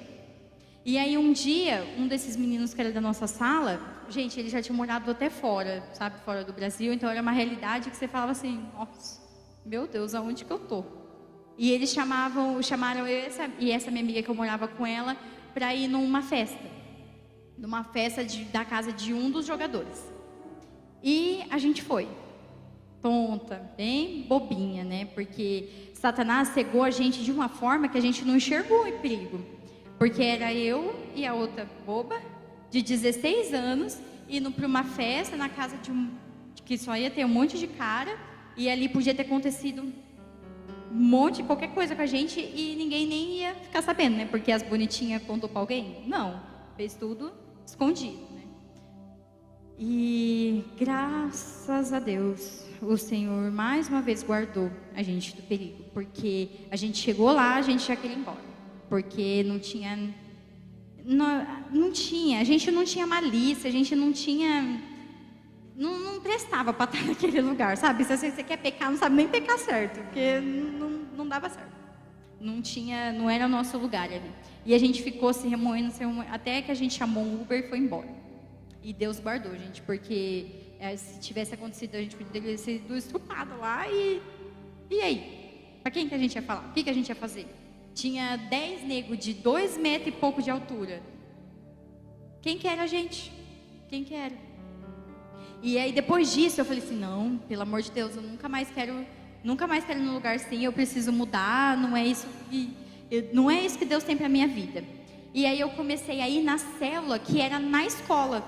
E aí um dia, um desses meninos que era da nossa sala, gente, ele já tinha morado até fora, sabe, fora do Brasil, então era uma realidade que você falava assim, nossa, meu Deus, aonde que eu tô? E eles chamaram eu e essa minha amiga que eu morava com ela para ir numa festa da casa de um dos jogadores. E a gente foi, tonta, bem bobinha, né? Porque Satanás cegou a gente de uma forma que a gente não enxergou o perigo. Porque era eu e a outra boba, de 16 anos, indo para uma festa na casa de que só ia ter um monte de cara, e ali podia ter acontecido qualquer coisa com a gente, e ninguém nem ia ficar sabendo, né? Porque as bonitinhas contou para alguém? Não, fez tudo escondido, né? E graças a Deus, o Senhor mais uma vez guardou a gente do perigo, porque a gente chegou lá, a gente já queria ir embora, porque a gente não tinha malícia, a gente não tinha, não prestava para estar naquele lugar, sabe? Se você quer pecar, não sabe nem pecar certo, porque não dava certo. Não era o nosso lugar ali. E a gente ficou se remoendo, até que a gente chamou um Uber e foi embora. E Deus guardou, gente, porque se tivesse acontecido, a gente poderia ter sido estrupado lá e aí? Para quem que a gente ia falar? O que a gente ia fazer? Tinha 10 negros de 2 metros e pouco de altura. Quem que era a gente? Quem que era? E aí depois disso eu falei assim, não, pelo amor de Deus, eu nunca mais quero ir num lugar assim, eu preciso mudar, não é isso que Deus tem para minha vida. E aí eu comecei a ir na célula que era na escola,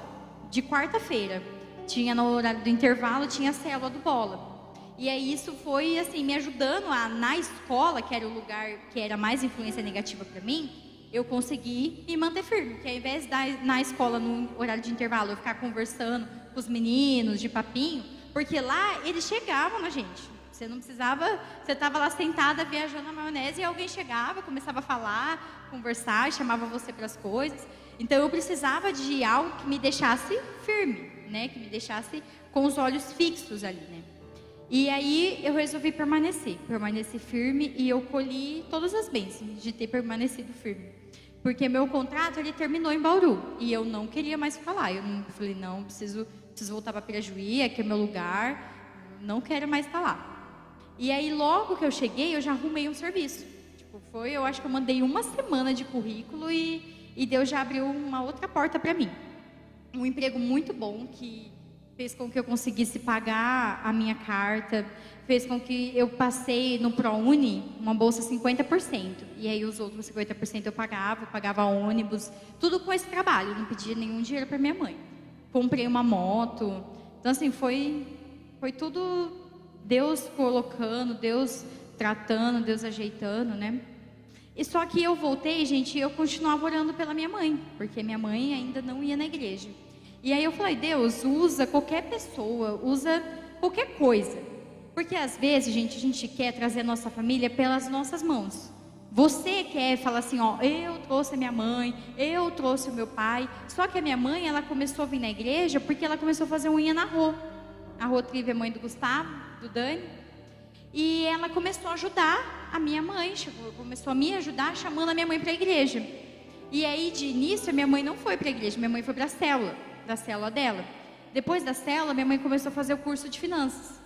de quarta-feira. Tinha no horário do intervalo, tinha a célula do bola. E aí isso foi assim, me ajudando na escola, que era o lugar que era mais influência negativa para mim, eu consegui me manter firme. Porque ao invés de na escola, no horário de intervalo, eu ficar conversando com os meninos, de papinho, porque lá eles chegavam na gente. Você não precisava, você estava lá sentada viajando na maionese e alguém chegava, começava a falar, conversar, chamava você para as coisas. Então eu precisava de algo que me deixasse firme, né? Que me deixasse com os olhos fixos ali, né? E aí eu resolvi permanecer firme, e eu colhi todas as bênçãos de ter permanecido firme. Porque meu contrato, ele terminou em Bauru, e eu não queria mais ficar lá. Eu falei, não, preciso voltar para Pirajuí, aqui é meu lugar, não quero mais estar lá. E aí logo que eu cheguei, eu já arrumei um serviço. Eu acho que eu mandei uma semana de currículo e Deus já abriu uma outra porta para mim. Um emprego muito bom que fez com que eu conseguisse pagar a minha carta, fez com que eu passei no ProUni uma bolsa 50%. E aí os outros 50% eu pagava ônibus, tudo com esse trabalho, não pedia nenhum dinheiro para minha mãe. Comprei uma moto. Então assim, foi tudo Deus colocando, Deus tratando, Deus ajeitando, né? E só que eu voltei, gente, e eu continuava orando pela minha mãe, porque minha mãe ainda não ia na igreja. E aí eu falei, Deus, usa qualquer pessoa, usa qualquer coisa. Porque às vezes, gente, a gente quer trazer a nossa família pelas nossas mãos. Você quer falar assim, ó, eu trouxe a minha mãe, eu trouxe o meu pai. Só que a minha mãe, ela começou a vir na igreja porque ela começou a fazer unha na Rô. A Rô Trive é mãe do Gustavo, do Dani. E ela começou a ajudar a minha mãe, começou a me ajudar chamando a minha mãe para a igreja. E aí, de início, a minha mãe não foi para a igreja, minha mãe foi para a célula, da célula dela. Depois da célula, minha mãe começou a fazer o curso de finanças.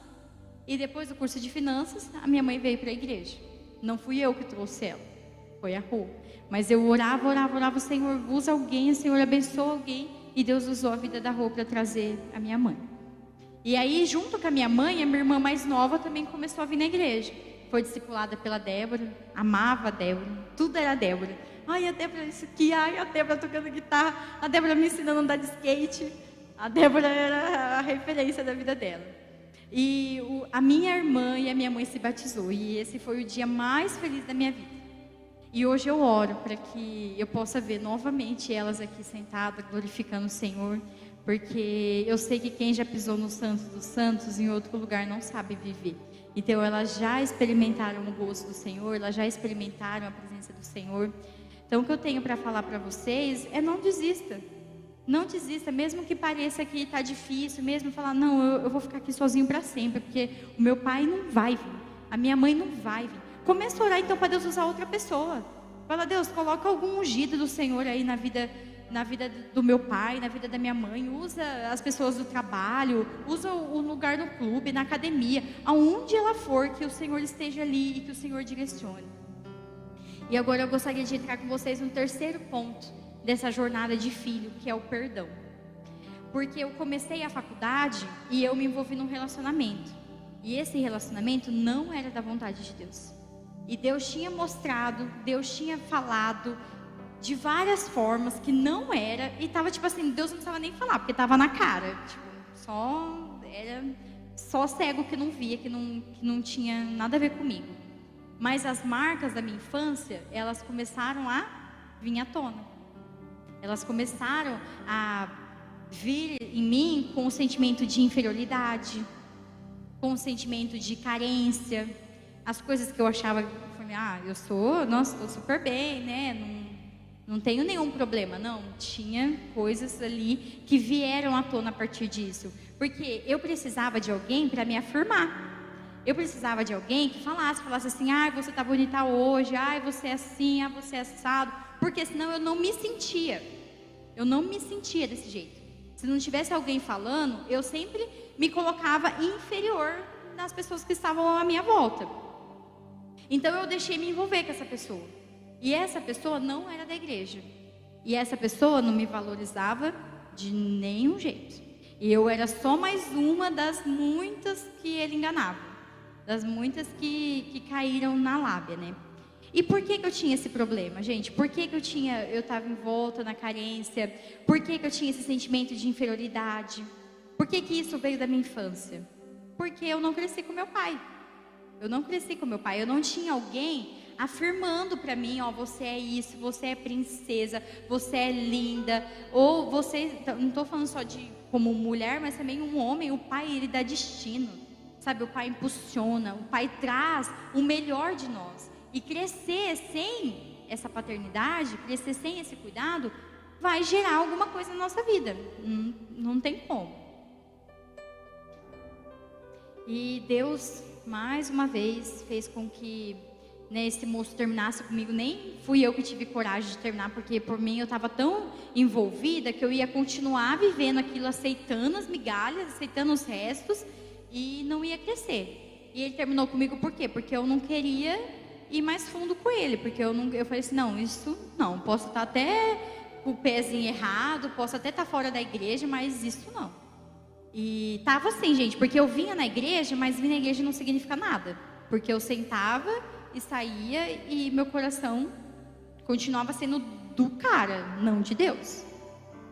E depois do curso de finanças, a minha mãe veio para a igreja. Não fui eu que trouxe ela, foi a Rô. Mas eu orava, o Senhor usa alguém, o Senhor abençoa alguém. E Deus usou a vida da Rô para trazer a minha mãe. E aí, junto com a minha mãe, a minha irmã mais nova também começou a vir na igreja. Foi discipulada pela Débora, amava a Débora, tudo era a Débora. Ai, a Débora isso aqui, ai, a Débora tocando guitarra, a Débora me ensinando a andar de skate. A Débora era a referência da vida dela. E a minha irmã e a minha mãe se batizou, e esse foi o dia mais feliz da minha vida. E hoje eu oro para que eu possa ver novamente elas aqui sentadas, glorificando o Senhor, porque eu sei que quem já pisou no Santo dos Santos, em outro lugar, não sabe viver. Então elas já experimentaram o gosto do Senhor, elas já experimentaram a presença do Senhor. Então o que eu tenho para falar para vocês é não desista. Não desista, mesmo que pareça que está difícil, mesmo falar, não, eu vou ficar aqui sozinho para sempre, porque o meu pai não vai vir, a minha mãe não vai vir. Começa a orar então para Deus usar outra pessoa. Fala, Deus, coloca algum ungido do Senhor aí na vida do meu pai, na vida da minha mãe. Usa as pessoas do trabalho, usa o lugar no clube, na academia, aonde ela for, que o Senhor esteja ali e que o Senhor direcione. E agora eu gostaria de entrar com vocês no terceiro ponto dessa jornada de filho, que é o perdão. Porque eu comecei a faculdade e eu me envolvi num relacionamento. E esse relacionamento não era da vontade de Deus. E Deus tinha mostrado, Deus tinha falado de várias formas que não era. E tava tipo assim, Deus não precisava nem falar, porque tava na cara. Tipo, só cego que não via, que não tinha nada a ver comigo. Mas as marcas da minha infância, elas começaram a vir à tona. Elas começaram a vir em mim com o sentimento de inferioridade, com o sentimento de carência. As coisas que eu achava, estou super bem, né? Não tenho nenhum problema. Não, tinha coisas ali que vieram à tona a partir disso. Porque eu precisava de alguém para me afirmar. Eu precisava de alguém que falasse assim, você tá bonita hoje, você é assim, você é assado. Porque senão eu não me sentia desse jeito. Se não tivesse alguém falando, eu sempre me colocava inferior nas pessoas que estavam à minha volta. Então eu deixei me envolver com essa pessoa. E essa pessoa não era da igreja. E essa pessoa não me valorizava de nenhum jeito. E eu era só mais uma das muitas que ele enganava. Das muitas que caíram na lábia, né? E por que eu tinha esse problema, gente? Por que eu estava envolta na carência? Por que eu tinha esse sentimento de inferioridade? Por que isso veio da minha infância? Porque eu não cresci com meu pai. Eu não tinha alguém afirmando para mim, você é isso, você é princesa, você é linda. Ou você, não estou falando só de como mulher, mas também um homem. O pai, ele dá destino, sabe? O pai impulsiona, o pai traz o melhor de nós. E crescer sem essa paternidade, crescer sem esse cuidado, vai gerar alguma coisa na nossa vida. Não tem como. E Deus, mais uma vez, fez com que esse moço terminasse comigo. Nem fui eu que tive coragem de terminar, porque por mim eu estava tão envolvida que eu ia continuar vivendo aquilo, aceitando as migalhas, aceitando os restos, e não ia crescer. E ele terminou comigo por quê? Porque eu não queria ir mais fundo com ele, porque eu falei assim, não, posso estar até com o pezinho errado, posso até estar fora da igreja, mas isso não. E tava assim, gente, porque eu vinha na igreja, mas vir na igreja não significa nada, porque eu sentava e saía e meu coração continuava sendo do cara, não de Deus.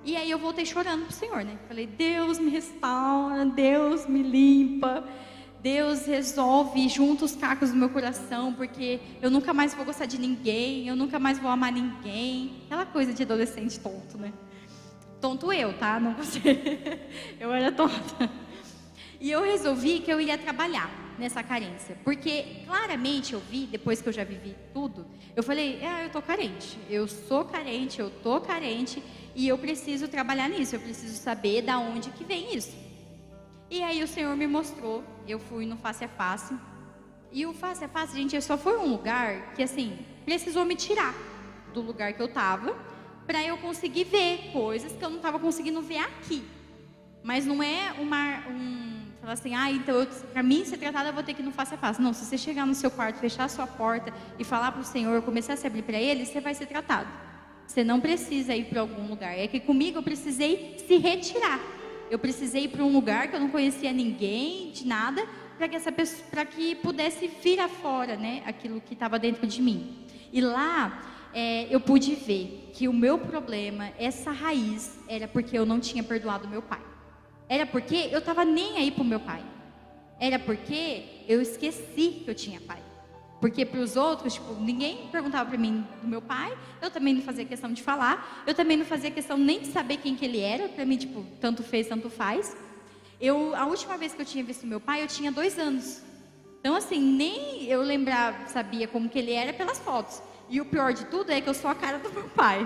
E aí eu voltei chorando pro Senhor, né? Falei, Deus me restaura, Deus me limpa, Deus resolve, junta os cacos do meu coração, porque eu nunca mais vou gostar de ninguém, eu nunca mais vou amar ninguém. Aquela coisa de adolescente tonto, né? Tonto eu, tá? Não você. Eu era tonta. E eu resolvi que eu ia trabalhar nessa carência, porque claramente eu vi, depois que eu já vivi tudo, eu falei, eu tô carente, eu sou carente, eu tô carente, e eu preciso trabalhar nisso, eu preciso saber da onde que vem isso. E aí o Senhor me mostrou, eu fui no Face a Face, e o Face a Face, gente, só foi um lugar que, assim, precisou me tirar do lugar que eu tava, para eu conseguir ver coisas que eu não estava conseguindo ver aqui. Mas não é falar assim, então para mim ser tratada eu vou ter que ir no Face a Face. Não, se você chegar no seu quarto, fechar a sua porta e falar para o Senhor, começar a se abrir para Ele, você vai ser tratado. Você não precisa ir para algum lugar. É que comigo eu precisei se retirar. Eu precisei ir para um lugar que eu não conhecia ninguém, de nada, para que pudesse vir afora, né, aquilo que estava dentro de mim. E lá eu pude ver que o meu problema, essa raiz, era porque eu não tinha perdoado meu pai. Era porque eu estava nem aí para o meu pai. Era porque eu esqueci que eu tinha pai. Porque para os outros, ninguém perguntava para mim do meu pai. Eu também não fazia questão de falar. Eu também não fazia questão nem de saber quem que ele era. Para mim, tanto fez, tanto faz. A última vez que eu tinha visto meu pai, eu tinha 2 anos. Então, assim, nem eu sabia como que ele era pelas fotos. E o pior de tudo é que eu sou a cara do meu pai.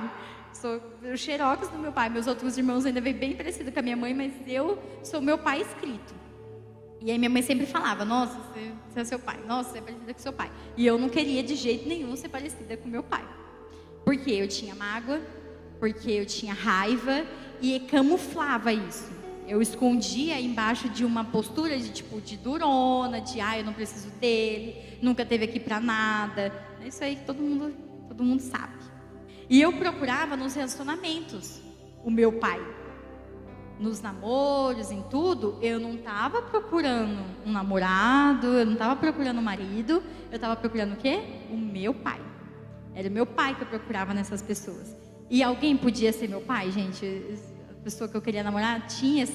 Sou o xerox do meu pai. Meus outros irmãos ainda vêm bem parecido com a minha mãe, mas eu sou meu pai escrito. E aí minha mãe sempre falava, nossa, você é seu pai. Nossa, você é parecida com seu pai. E eu não queria de jeito nenhum ser parecida com meu pai. Porque eu tinha mágoa, porque eu tinha raiva e camuflava isso. Eu escondia embaixo de uma postura de tipo de durona, de eu não preciso dele, nunca teve aqui pra nada. Isso aí que todo mundo sabe. E eu procurava nos relacionamentos o meu pai. Nos namoros, em tudo, eu não estava procurando um namorado, eu não estava procurando um marido, eu estava procurando o quê? O meu pai. Era o meu pai que eu procurava nessas pessoas. E alguém podia ser meu pai, gente? A pessoa que eu queria namorar tinha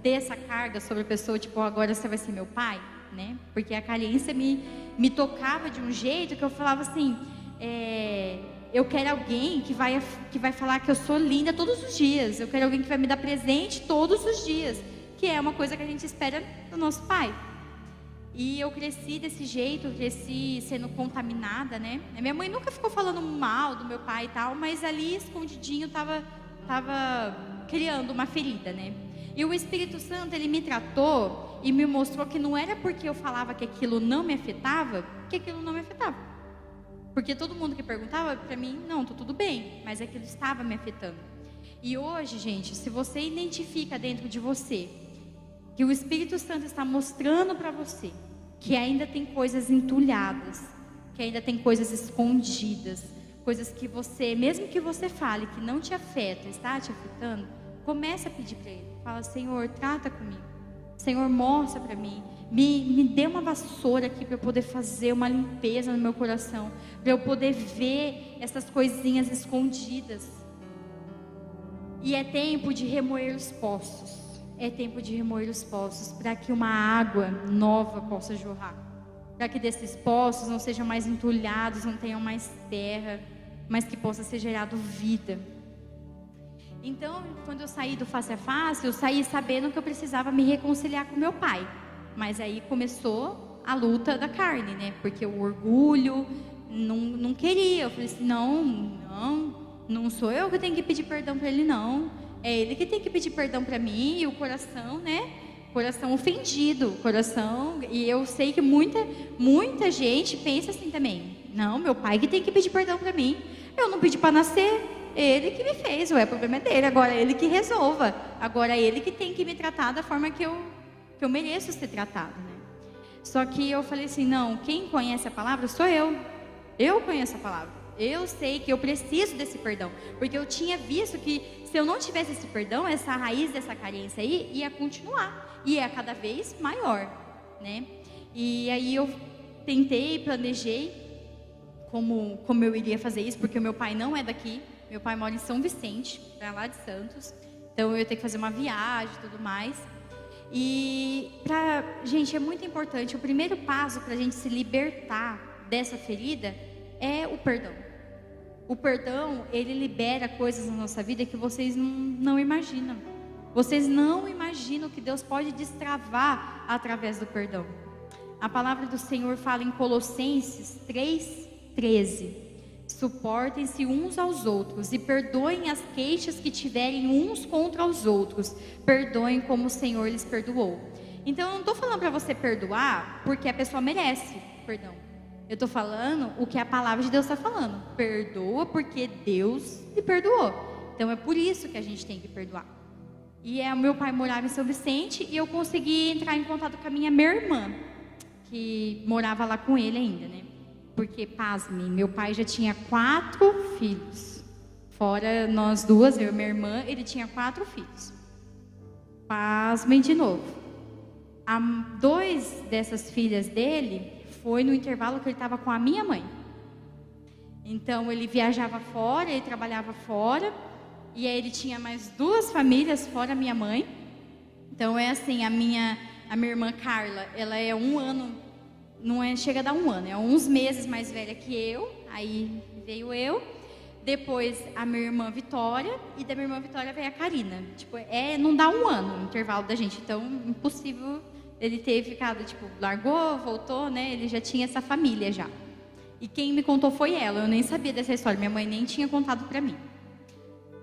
ter essa carga sobre a pessoa, tipo, agora você vai ser meu pai, né? Porque a carência me tocava de um jeito que eu falava assim, eu quero alguém que vai falar que eu sou linda todos os dias. Eu quero alguém que vai me dar presente todos os dias, que é uma coisa que a gente espera do nosso pai. E eu cresci desse jeito, cresci sendo contaminada, né? A minha mãe nunca ficou falando mal do meu pai e tal, mas ali escondidinho tava criando uma ferida, né? E o Espírito Santo, ele me tratou e me mostrou que não era porque eu falava que aquilo não me afetava, que aquilo não me afetava. Porque todo mundo que perguntava para mim, não, tô tudo bem, mas aquilo estava me afetando. E hoje, gente, se você identifica dentro de você que o Espírito Santo está mostrando para você que ainda tem coisas entulhadas, que ainda tem coisas escondidas, coisas que você, mesmo que você fale que não te afeta, está te afetando, comece a pedir para Ele. Fala, Senhor, trata comigo. Senhor, mostra para mim. Me dê uma vassoura aqui para eu poder fazer uma limpeza no meu coração, para eu poder ver essas coisinhas escondidas. E é tempo de remoer os poços. É tempo de remoer os poços para que uma água nova possa jorrar. Para que desses poços não sejam mais entulhados, não tenham mais terra, mas que possa ser gerado vida. Então, quando eu saí do face a face, eu saí sabendo que eu precisava me reconciliar com meu pai. Mas aí começou a luta da carne, né? Porque o orgulho não queria. Eu falei assim, não sou eu que tenho que pedir perdão para ele, não. É ele que tem que pedir perdão para mim. E o coração, né? Coração ofendido, coração. E eu sei que muita gente pensa assim também. Não, meu pai que tem que pedir perdão para mim. Eu não pedi para nascer. Ele que me fez, o problema é dele. Agora ele que resolva. Agora ele que tem que me tratar da forma que eu mereço ser tratado, né? Só que eu falei assim, não, quem conhece a palavra sou eu. Eu conheço a palavra. Eu sei que eu preciso desse perdão. Porque eu tinha visto que se eu não tivesse esse perdão, essa raiz dessa carência aí ia continuar. E ia cada vez maior, né? E aí eu tentei, planejei como eu iria fazer isso, porque o meu pai não é daqui. Meu pai mora em São Vicente, para lá de Santos. Então eu ia ter que fazer uma viagem e tudo mais. E, gente, é muito importante. O primeiro passo para a gente se libertar dessa ferida é o perdão. O perdão, ele libera coisas na nossa vida que vocês não imaginam. Vocês não imaginam que Deus pode destravar através do perdão. A palavra do Senhor fala em Colossenses 3:13. Suportem-se uns aos outros e perdoem as queixas que tiverem uns contra os outros. Perdoem como o Senhor lhes perdoou. Então eu não estou falando para você perdoar porque a pessoa merece perdão. Eu estou falando o que a palavra de Deus está falando. Perdoa porque Deus lhe perdoou. Então é por isso que a gente tem que perdoar. E o meu pai morava em São Vicente e eu consegui entrar em contato com a minha irmã, que morava lá com ele ainda, né? Porque, pasme, meu pai já tinha 4 filhos. Fora nós duas, eu e minha irmã, ele tinha 4 filhos. Pasmem de novo. 2 dessas filhas dele foi no intervalo que ele estava com a minha mãe. Então, ele viajava fora, ele trabalhava fora. E aí ele tinha mais 2 famílias fora a minha mãe. Então, é assim, a minha irmã Carla, ela é 1 ano... chega a dar 1 ano, é uns meses mais velha que eu. Aí veio eu, depois a minha irmã Vitória, e da minha irmã Vitória veio a Karina. Tipo, não dá 1 ano o intervalo da gente, então impossível ele ter ficado, tipo, largou, voltou, né? Ele já tinha essa família já. E quem me contou foi ela, eu nem sabia dessa história, minha mãe nem tinha contado pra mim.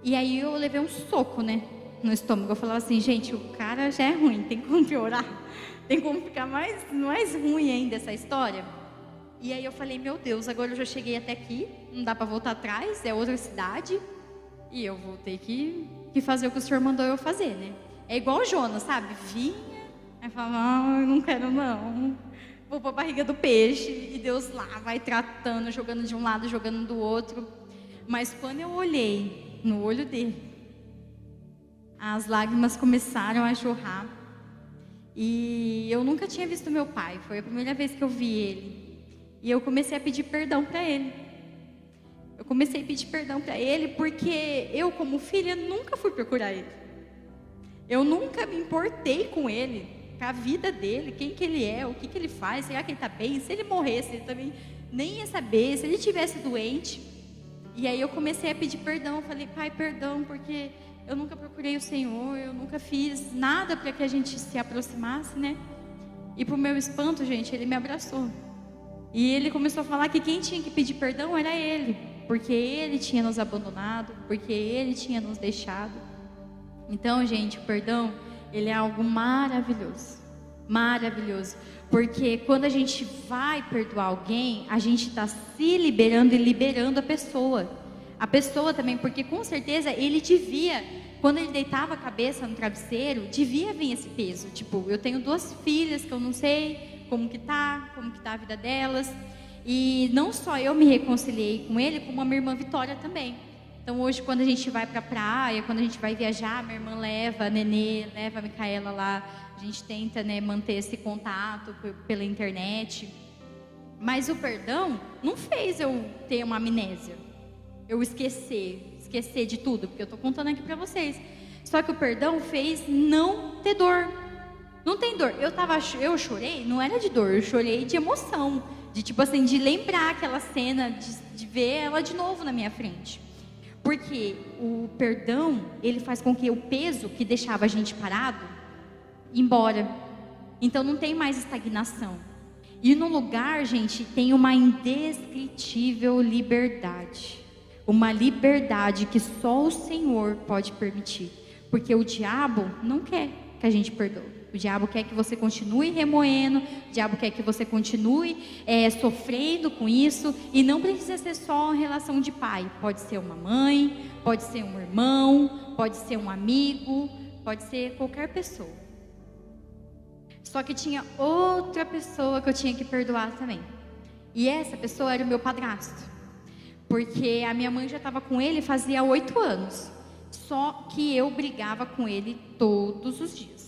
E aí eu levei um soco, né, no estômago. Eu falava assim, gente, o cara já é ruim, tem como piorar? Tem como ficar mais ruim ainda essa história? E aí eu falei, meu Deus, agora eu já cheguei até aqui, não dá para voltar atrás, é outra cidade, e eu vou ter que fazer o que o Senhor mandou eu fazer, né? É igual o Jonas, sabe? Vinha, aí falava, não, eu não quero não, vou para a barriga do peixe, e Deus lá vai tratando, jogando de um lado, jogando do outro. Mas quando eu olhei no olho dele, as lágrimas começaram a jorrar, e eu nunca tinha visto meu pai, foi a primeira vez que eu vi ele. E eu comecei a pedir perdão para ele. Eu comecei a pedir perdão para ele porque eu, como filha, nunca fui procurar ele. Eu nunca me importei com ele, para a vida dele, quem que ele é, o que que ele faz, será que ele está bem? Se ele morresse, ele também nem ia saber, se ele estivesse doente. E aí eu comecei a pedir perdão, eu falei, pai, perdão, porque eu nunca procurei o Senhor, eu nunca fiz nada para que a gente se aproximasse, né? E pro meu espanto, gente, ele me abraçou. E ele começou a falar que quem tinha que pedir perdão era ele, porque ele tinha nos abandonado, porque ele tinha nos deixado. Então, gente, o perdão, ele é algo maravilhoso, maravilhoso, porque quando a gente vai perdoar alguém, a gente está se liberando e liberando a pessoa também, porque com certeza ele devia, quando ele deitava a cabeça no travesseiro, devia vir esse peso, tipo, eu tenho 2 filhas que eu não sei como que tá a vida delas, e não só eu me reconciliei com ele, como a minha irmã Vitória também. Então hoje, quando a gente vai para a praia, quando a gente vai viajar, minha irmã leva a Nenê, leva a Micaela lá, a gente tenta, né, manter esse contato pela internet. Mas o perdão não fez eu ter uma amnésia, eu esquecer de tudo, porque eu estou contando aqui para vocês. Só que o perdão fez não ter dor. Não tem dor. Eu chorei, não era de dor, eu chorei de emoção, de tipo assim, de lembrar aquela cena, de ver ela de novo na minha frente. Porque o perdão, ele faz com que o peso que deixava a gente parado, embora. Então não tem mais estagnação. E no lugar, gente, tem uma indescritível liberdade. Uma liberdade que só o Senhor pode permitir. Porque o diabo não quer que a gente perdoe. O diabo quer que você continue remoendo, o diabo quer que você continue sofrendo com isso, e não precisa ser só uma relação de pai, pode ser uma mãe, pode ser um irmão, pode ser um amigo, pode ser qualquer pessoa. Só que tinha outra pessoa que eu tinha que perdoar também, e essa pessoa era o meu padrasto, porque a minha mãe já estava com ele fazia 8 anos, só que eu brigava com ele todos os dias,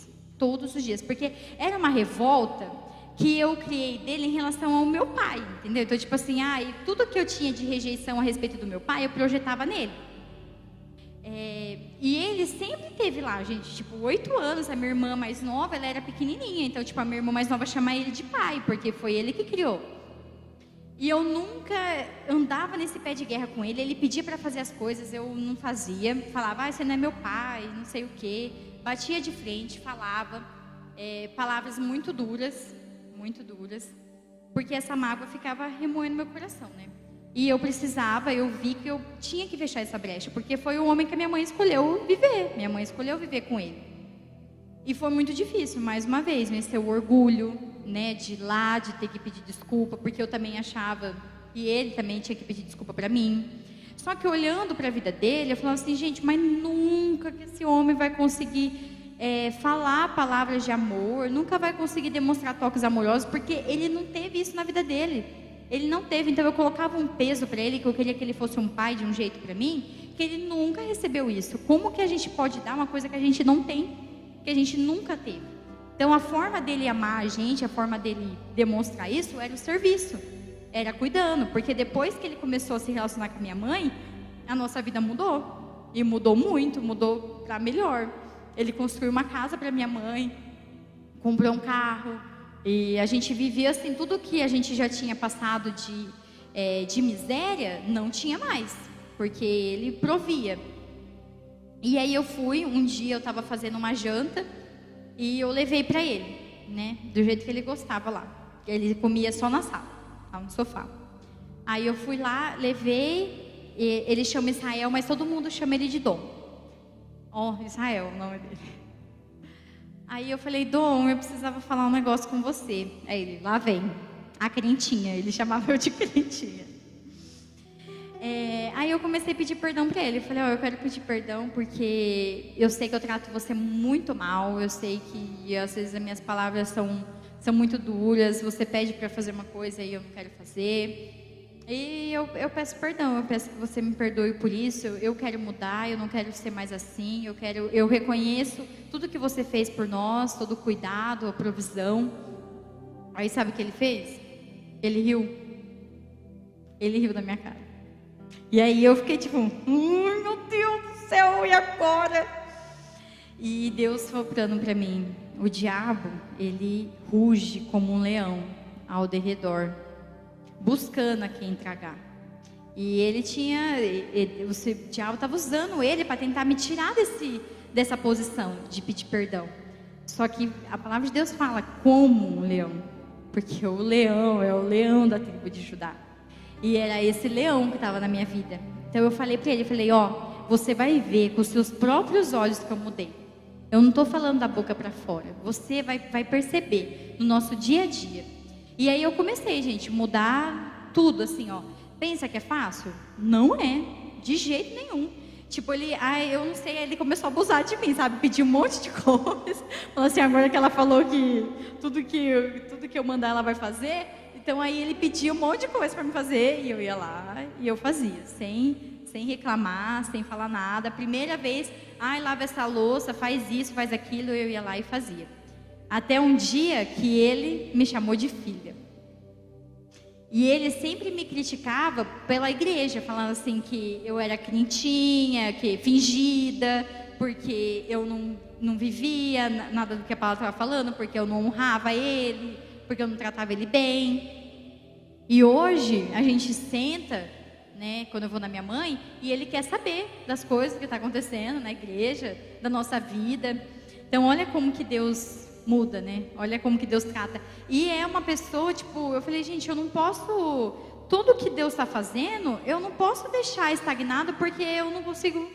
porque era uma revolta que eu criei dele em relação ao meu pai, entendeu? Então, tipo assim, e tudo que eu tinha de rejeição a respeito do meu pai, eu projetava nele. E ele sempre teve lá, gente, tipo, 8 anos, a minha irmã mais nova, ela era pequenininha, então, tipo, a minha irmã mais nova chama ele de pai, porque foi ele que criou. E eu nunca andava nesse pé de guerra com ele, ele pedia para fazer as coisas, eu não fazia, falava, você não é meu pai, não sei o quê. Batia de frente, falava palavras muito duras, porque essa mágoa ficava remoendo meu coração, né? E eu vi que eu tinha que fechar essa brecha, porque foi o homem que a minha mãe escolheu viver com ele. E foi muito difícil, mais uma vez, vencer o orgulho, né, de ir lá, de ter que pedir desculpa, porque eu também achava que ele também tinha que pedir desculpa para mim. Só que olhando para a vida dele, eu falava assim, gente, mas nunca que esse homem vai conseguir falar palavras de amor, nunca vai conseguir demonstrar toques amorosos, porque ele não teve isso na vida dele. Ele não teve, então eu colocava um peso para ele, que eu queria que ele fosse um pai de um jeito para mim, que ele nunca recebeu isso. Como que a gente pode dar uma coisa que a gente não tem, que a gente nunca teve? Então a forma dele amar a gente, a forma dele demonstrar isso, era o serviço. Era cuidando, porque depois que ele começou a se relacionar com a minha mãe, a nossa vida mudou. E mudou muito, mudou para melhor. Ele construiu uma casa para minha mãe, comprou um carro, e a gente vivia assim, tudo que a gente já tinha passado de miséria, não tinha mais, porque ele provia. E aí um dia eu estava fazendo uma janta, e eu levei para ele, né, do jeito que ele gostava lá. Ele comia só na sala, no sofá. Aí eu fui lá, levei, ele chama Israel, mas todo mundo chama ele de Dom. Israel, o nome dele. Aí eu falei, Dom, eu precisava falar um negócio com você. Aí ele, lá vem. A crentinha, ele chamava eu de crentinha. Aí eu comecei a pedir perdão para ele. Eu falei, eu quero pedir perdão porque eu sei que eu trato você muito mal. Eu sei que às vezes as minhas palavras são muito duras. Você pede para fazer uma coisa e eu não quero fazer. E eu peço perdão. Eu peço que você me perdoe por isso. Eu quero mudar. Eu não quero ser mais assim. Eu reconheço tudo que você fez por nós, todo o cuidado, a provisão. Aí sabe o que ele fez? Ele riu. Ele riu da minha cara. E aí eu fiquei tipo, meu Deus do céu, e agora? E Deus falou para mim, o diabo, ele ruge como um leão ao derredor, buscando a quem tragar. E o diabo estava usando ele para tentar me tirar dessa posição de pedir perdão. Só que a palavra de Deus fala como um leão, porque o leão é o leão da tribo de Judá. E era esse leão que estava na minha vida. Então eu falei para ele, você vai ver com os seus próprios olhos que eu mudei. Eu não estou falando da boca para fora. Você vai perceber no nosso dia a dia. E aí eu comecei, gente, mudar tudo assim, Pensa que é fácil? Não é, de jeito nenhum. Tipo, eu não sei, ele começou a abusar de mim, sabe? Pedir um monte de coisa. Falou assim, agora que ela falou que tudo que eu mandar ela vai fazer. Então aí ele pedia um monte de coisa para me fazer e eu ia lá e eu fazia, sem reclamar, sem falar nada. A primeira vez, lava essa louça, faz isso, faz aquilo, eu ia lá e fazia. Até um dia que ele me chamou de filha. E ele sempre me criticava pela igreja, falando assim que eu era crentinha, que fingida, porque eu não vivia nada do que a palavra estava falando, porque eu não honrava ele, porque eu não tratava ele bem. E hoje a gente senta, né, quando eu vou na minha mãe, e ele quer saber das coisas que estão acontecendo na igreja, da nossa vida. Então olha como que Deus muda, né? Olha como que Deus trata. E é uma pessoa, eu falei, gente, eu não posso, tudo que Deus está fazendo, eu não posso deixar estagnado, porque eu não consigo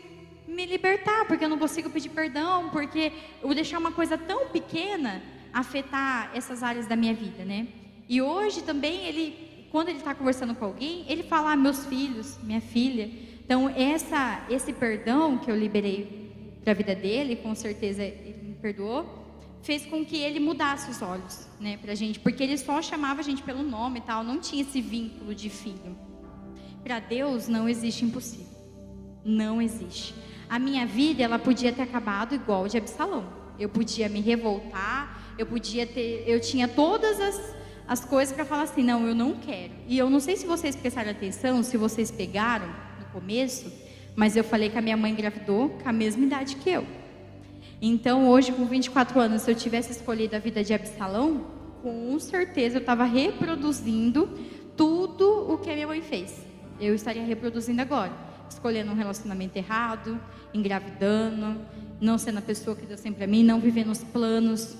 me libertar, porque eu não consigo pedir perdão, porque eu vou deixar uma coisa tão pequena afetar essas áreas da minha vida, né? E hoje também quando ele está conversando com alguém, ele fala, meus filhos, minha filha. Então esse perdão que eu liberei para a vida dele, com certeza ele me perdoou, fez com que ele mudasse os olhos, né, pra gente, porque ele só chamava a gente pelo nome e tal, não tinha esse vínculo de filho. Para Deus não existe impossível, não existe. A minha vida, ela podia ter acabado igual de Absalão. Eu podia me revoltar, eu tinha todas as coisas para falar assim, não, eu não quero. E eu não sei se vocês prestaram atenção, se vocês pegaram no começo, mas eu falei que a minha mãe engravidou com a mesma idade que eu. Então hoje, com 24 anos, se eu tivesse escolhido a vida de Absalão, com certeza eu estava reproduzindo tudo o que a minha mãe fez. Eu estaria reproduzindo agora, escolhendo um relacionamento errado, engravidando, não sendo a pessoa que Deus tem para mim, não vivendo os planos.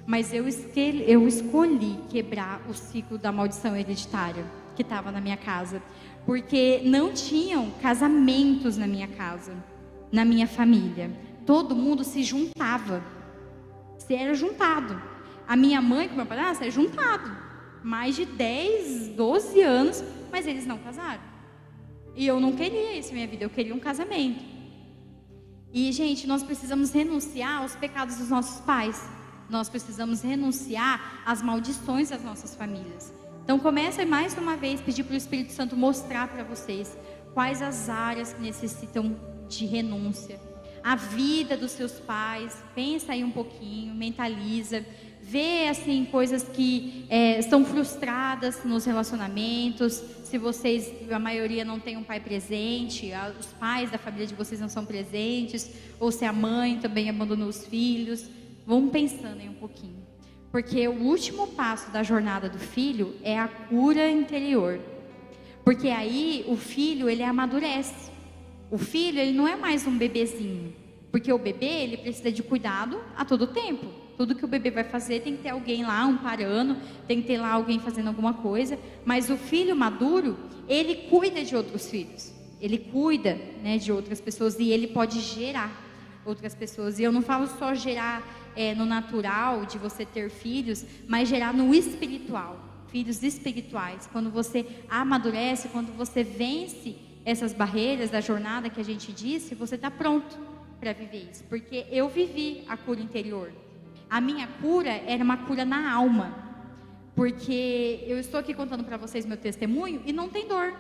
Mas eu escolhi quebrar o ciclo da maldição hereditária que estava na minha casa, porque não tinham casamentos na minha casa, na minha família. Todo mundo se juntava, se era juntado. A minha mãe com o meu padrasto era juntado, mais de 10, 12 anos, mas eles não casaram. E eu não queria isso na minha vida, eu queria um casamento. E, gente, nós precisamos renunciar aos pecados dos nossos pais. Nós precisamos renunciar às maldições das nossas famílias. Então começa mais uma vez, pedir para o Espírito Santo mostrar para vocês quais as áreas que necessitam de renúncia. A vida dos seus pais, pensa aí um pouquinho, mentaliza, vê assim coisas que estão frustradas nos relacionamentos. Se vocês, a maioria não tem um pai presente, os pais da família de vocês não são presentes, ou se a mãe também abandonou os filhos, vamos pensando aí um pouquinho, porque o último passo da jornada do filho é a cura interior, porque aí o filho ele amadurece. O filho, ele não é mais um bebezinho, porque o bebê, ele precisa de cuidado a todo tempo. Tudo que o bebê vai fazer tem que ter alguém lá amparando, tem que ter lá alguém fazendo alguma coisa. Mas o filho maduro, ele cuida de outros filhos, ele cuida, né, de outras pessoas, e ele pode gerar outras pessoas. E eu não falo só gerar no natural, de você ter filhos, mas gerar no espiritual. filhos espirituais. Quando você amadurece, quando você vence essas barreiras da jornada que a gente disse, você está pronto para viver isso. Porque eu vivi a cura interior. A minha cura era uma cura na alma. Porque eu estou aqui contando para vocês meu testemunho e não tem dor.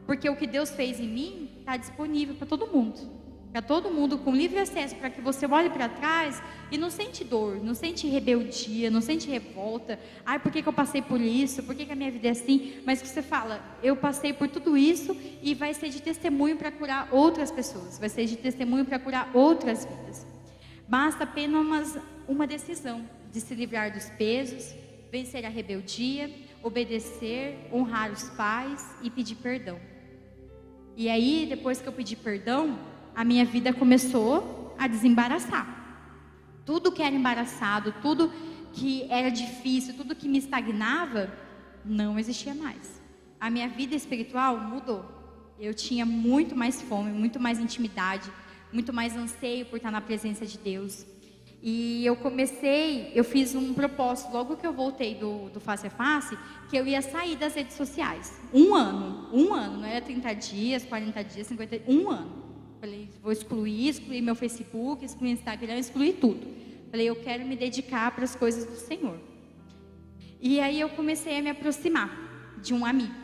Porque o que Deus fez em mim está disponível para todo mundo. Para todo mundo, com livre acesso, para que você olhe para trás e não sente dor, não sente rebeldia, não sente revolta. Ai, por que eu passei por isso? Por que a minha vida é assim? Mas que você fala, eu passei por tudo isso e vai ser de testemunho para curar outras pessoas. Vai ser de testemunho para curar outras vidas. Basta apenas uma decisão de se livrar dos pesos, vencer a rebeldia, obedecer, honrar os pais e pedir perdão. E aí, depois que eu pedi perdão, a minha vida começou a desembaraçar. Tudo que era embaraçado, tudo que era difícil, tudo que me estagnava, não existia mais. A minha vida espiritual mudou. Eu tinha muito mais fome, muito mais intimidade, muito mais anseio por estar na presença de Deus. E eu fiz um propósito, logo que eu voltei do Face a Face, que eu ia sair das redes sociais. Um ano, não era 30 dias, 40 dias, 50 dias, um ano. Falei, vou excluir meu Facebook, excluir o Instagram, excluir tudo. Falei, eu quero me dedicar para as coisas do Senhor. E aí eu comecei a me aproximar de um amigo.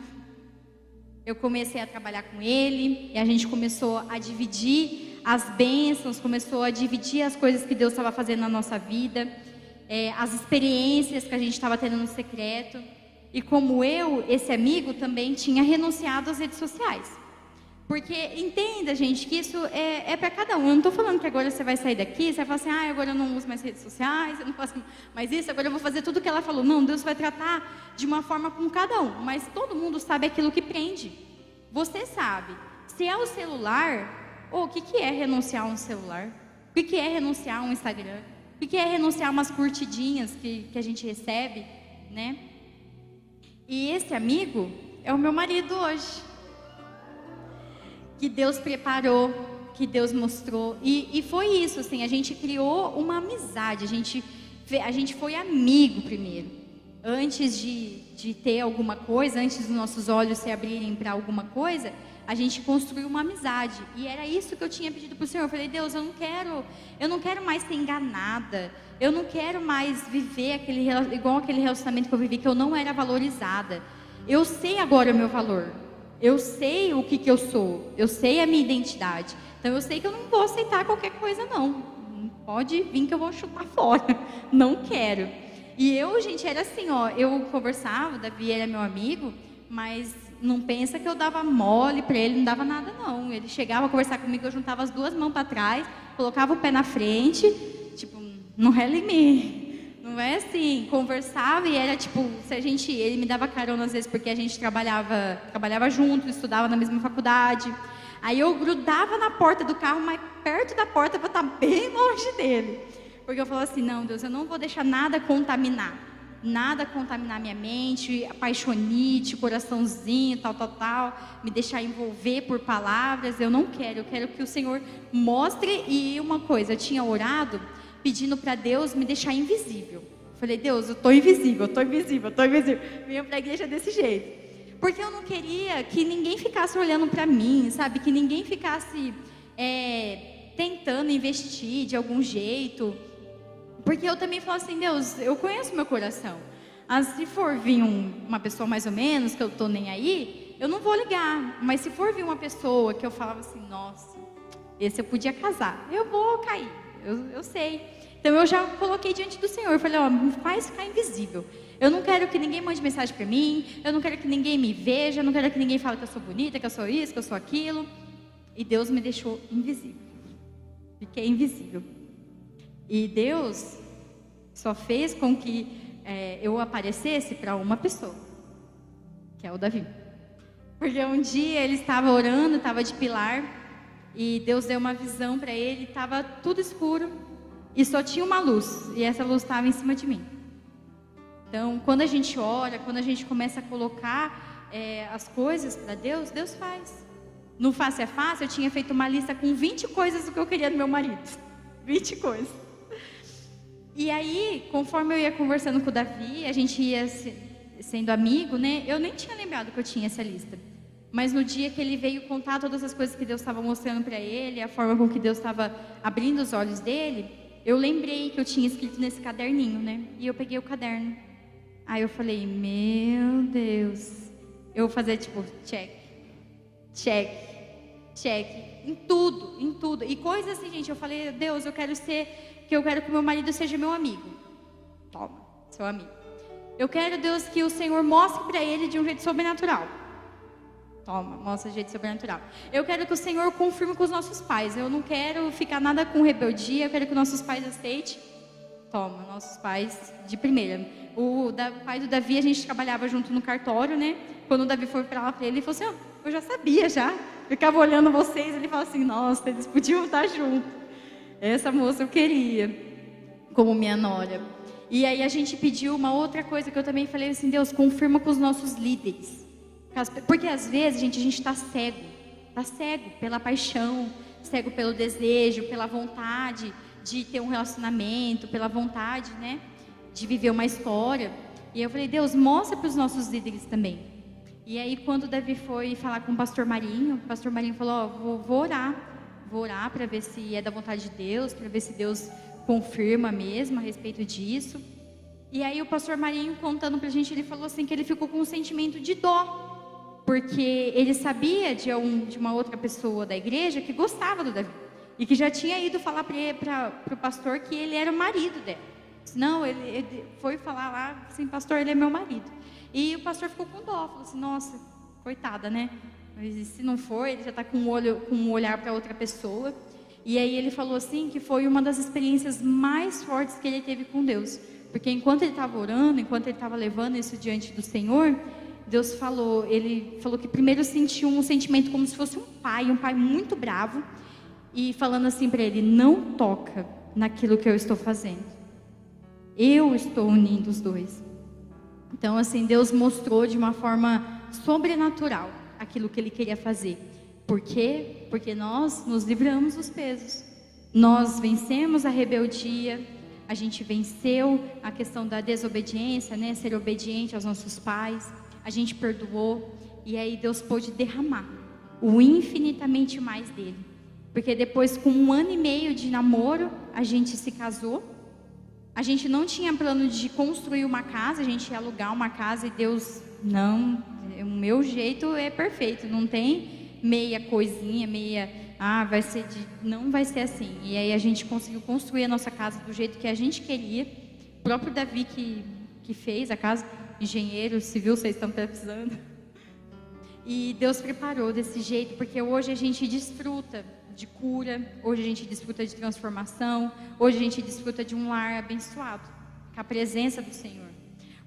Eu comecei a trabalhar com ele, e a gente começou a dividir as bênçãos, começou a dividir as coisas que Deus estava fazendo na nossa vida, as experiências que a gente estava tendo no secreto. E como esse amigo também tinha renunciado às redes sociais. Porque entenda, gente, que isso é para cada um. Eu não estou falando que agora você vai sair daqui, você vai falar assim, agora eu não uso mais redes sociais, eu não faço mais isso, agora eu vou fazer tudo o que ela falou. Não, Deus vai tratar de uma forma com cada um. Mas todo mundo sabe aquilo que prende. Você sabe. Se é o celular, o que é renunciar a um celular? O que é renunciar a um Instagram? O que é renunciar a umas curtidinhas que a gente recebe, né? E esse amigo é o meu marido hoje. Que Deus preparou, que Deus mostrou. E foi isso, assim, a gente criou uma amizade, a gente foi amigo primeiro. Antes de ter alguma coisa, antes dos nossos olhos se abrirem para alguma coisa, a gente construiu uma amizade. E era isso que eu tinha pedido para o Senhor. Eu falei, Deus, eu não quero mais ser enganada. Eu não quero mais viver igual aquele relacionamento que eu vivi, que eu não era valorizada. Eu sei agora o meu valor. Eu sei o que eu sou, eu sei a minha identidade. Então eu sei que eu não vou aceitar qualquer coisa, não. Pode vir que eu vou chutar fora. Não quero. E eu, gente, era assim, eu conversava, o Davi era meu amigo, mas não pensa que eu dava mole para ele, não dava nada, não. Ele chegava a conversar comigo, eu juntava as duas mãos para trás, colocava o pé na frente, tipo, não rele em mim. Não é assim, conversava e era tipo, ele me dava carona às vezes porque a gente trabalhava junto, estudava na mesma faculdade. Aí eu grudava na porta do carro, mas perto da porta para estar bem longe dele. Porque eu falava assim, não, Deus, eu não vou deixar nada contaminar minha mente, apaixonite, coraçãozinho, tal, me deixar envolver por palavras, eu não quero, eu quero que o Senhor mostre. E uma coisa, eu tinha orado pedindo para Deus me deixar invisível. Falei, Deus, eu estou invisível. Vinha para a igreja desse jeito. Porque eu não queria que ninguém ficasse olhando para mim, sabe? Que ninguém ficasse tentando investir de algum jeito. Porque eu também falo assim, Deus, eu conheço meu coração. Se for vir uma pessoa mais ou menos, que eu estou nem aí, eu não vou ligar. Mas se for vir uma pessoa que eu falava assim, nossa, esse eu podia casar, eu vou cair. Eu sei. Então eu já coloquei diante do Senhor. Eu falei, me faz ficar invisível. Eu não quero que ninguém mande mensagem para mim. Eu não quero que ninguém me veja. Eu não quero que ninguém fale que eu sou bonita, que eu sou isso, que eu sou aquilo. E Deus me deixou invisível. Fiquei invisível. E Deus só fez com que eu aparecesse para uma pessoa, que é o Davi. Porque um dia ele estava orando, estava de pilar. E Deus deu uma visão para ele, estava tudo escuro e só tinha uma luz, e essa luz estava em cima de mim. Então, quando a gente ora, quando a gente começa a colocar as coisas para Deus, Deus faz. No Face a Face, eu tinha feito uma lista com 20 coisas do que eu queria do meu marido. 20 coisas. E aí, conforme eu ia conversando com o Davi, a gente ia se sendo amigo, né? Eu nem tinha lembrado que eu tinha essa lista. Mas no dia que ele veio contar todas as coisas que Deus estava mostrando para ele, a forma com que Deus estava abrindo os olhos dele, eu lembrei que eu tinha escrito nesse caderninho, né? E eu peguei o caderno. Aí eu falei, meu Deus, eu vou fazer tipo, check, check, check, em tudo, em tudo. E coisas assim, gente, eu falei, Deus, eu quero que o meu marido seja meu amigo. Toma, seu amigo. Eu quero, Deus, que o Senhor mostre para ele de um jeito sobrenatural. Toma, mostra de jeito sobrenatural. Eu quero que o Senhor confirme com os nossos pais. Eu não quero ficar nada com rebeldia. Eu quero que nossos pais aceitem. Toma, nossos pais de primeira. O pai do Davi, a gente trabalhava junto no cartório, né? Quando o Davi foi para lá para ele falou assim, eu já sabia já. Ficava olhando vocês, ele falou assim, nossa, eles podiam estar juntos. Essa moça eu queria, como minha nora. E aí a gente pediu uma outra coisa que eu também falei assim, Deus, confirma com os nossos líderes. Porque às vezes, gente, a gente está cego pela paixão, cego pelo desejo, pela vontade de ter um relacionamento, pela vontade, né, de viver uma história. E eu falei, Deus, mostra para os nossos líderes também. E aí quando o Davi foi falar com o pastor Marinho falou, vou orar para ver se é da vontade de Deus, para ver se Deus confirma mesmo a respeito disso. E aí o pastor Marinho contando pra gente, ele falou assim que ele ficou com um sentimento de dó, porque ele sabia de uma outra pessoa da igreja que gostava do Davi e que já tinha ido falar para o pastor que ele era o marido dela. Não, ele foi falar lá assim, pastor, ele é meu marido. E o pastor ficou com dó, falou assim, nossa, coitada, né? Mas se não for, ele já está com um olhar para outra pessoa. E aí ele falou assim que foi uma das experiências mais fortes que ele teve com Deus, porque enquanto ele estava orando, enquanto ele estava levando isso diante do Senhor, Deus falou, ele falou que primeiro sentiu um sentimento como se fosse um pai muito bravo, e falando assim para ele, não toca naquilo que eu estou fazendo, eu estou unindo os dois. Então assim, Deus mostrou de uma forma sobrenatural aquilo que ele queria fazer. Por quê? Porque nós nos livramos dos pesos, nós vencemos a rebeldia, a gente venceu a questão da desobediência, né? Ser obediente aos nossos pais, a gente perdoou, e aí Deus pôde derramar o infinitamente mais dele, porque depois, com 1 ano e meio de namoro, a gente se casou. A gente não tinha plano de construir uma casa, a gente ia alugar uma casa, e Deus, não, o meu jeito é perfeito, não tem meia coisinha, não vai ser assim. E aí a gente conseguiu construir a nossa casa do jeito que a gente queria. O próprio Davi que fez a casa, engenheiro civil, vocês estão precisando. E Deus preparou desse jeito, porque hoje a gente desfruta de cura, hoje a gente desfruta de transformação, hoje a gente desfruta de um lar abençoado, com a presença do Senhor.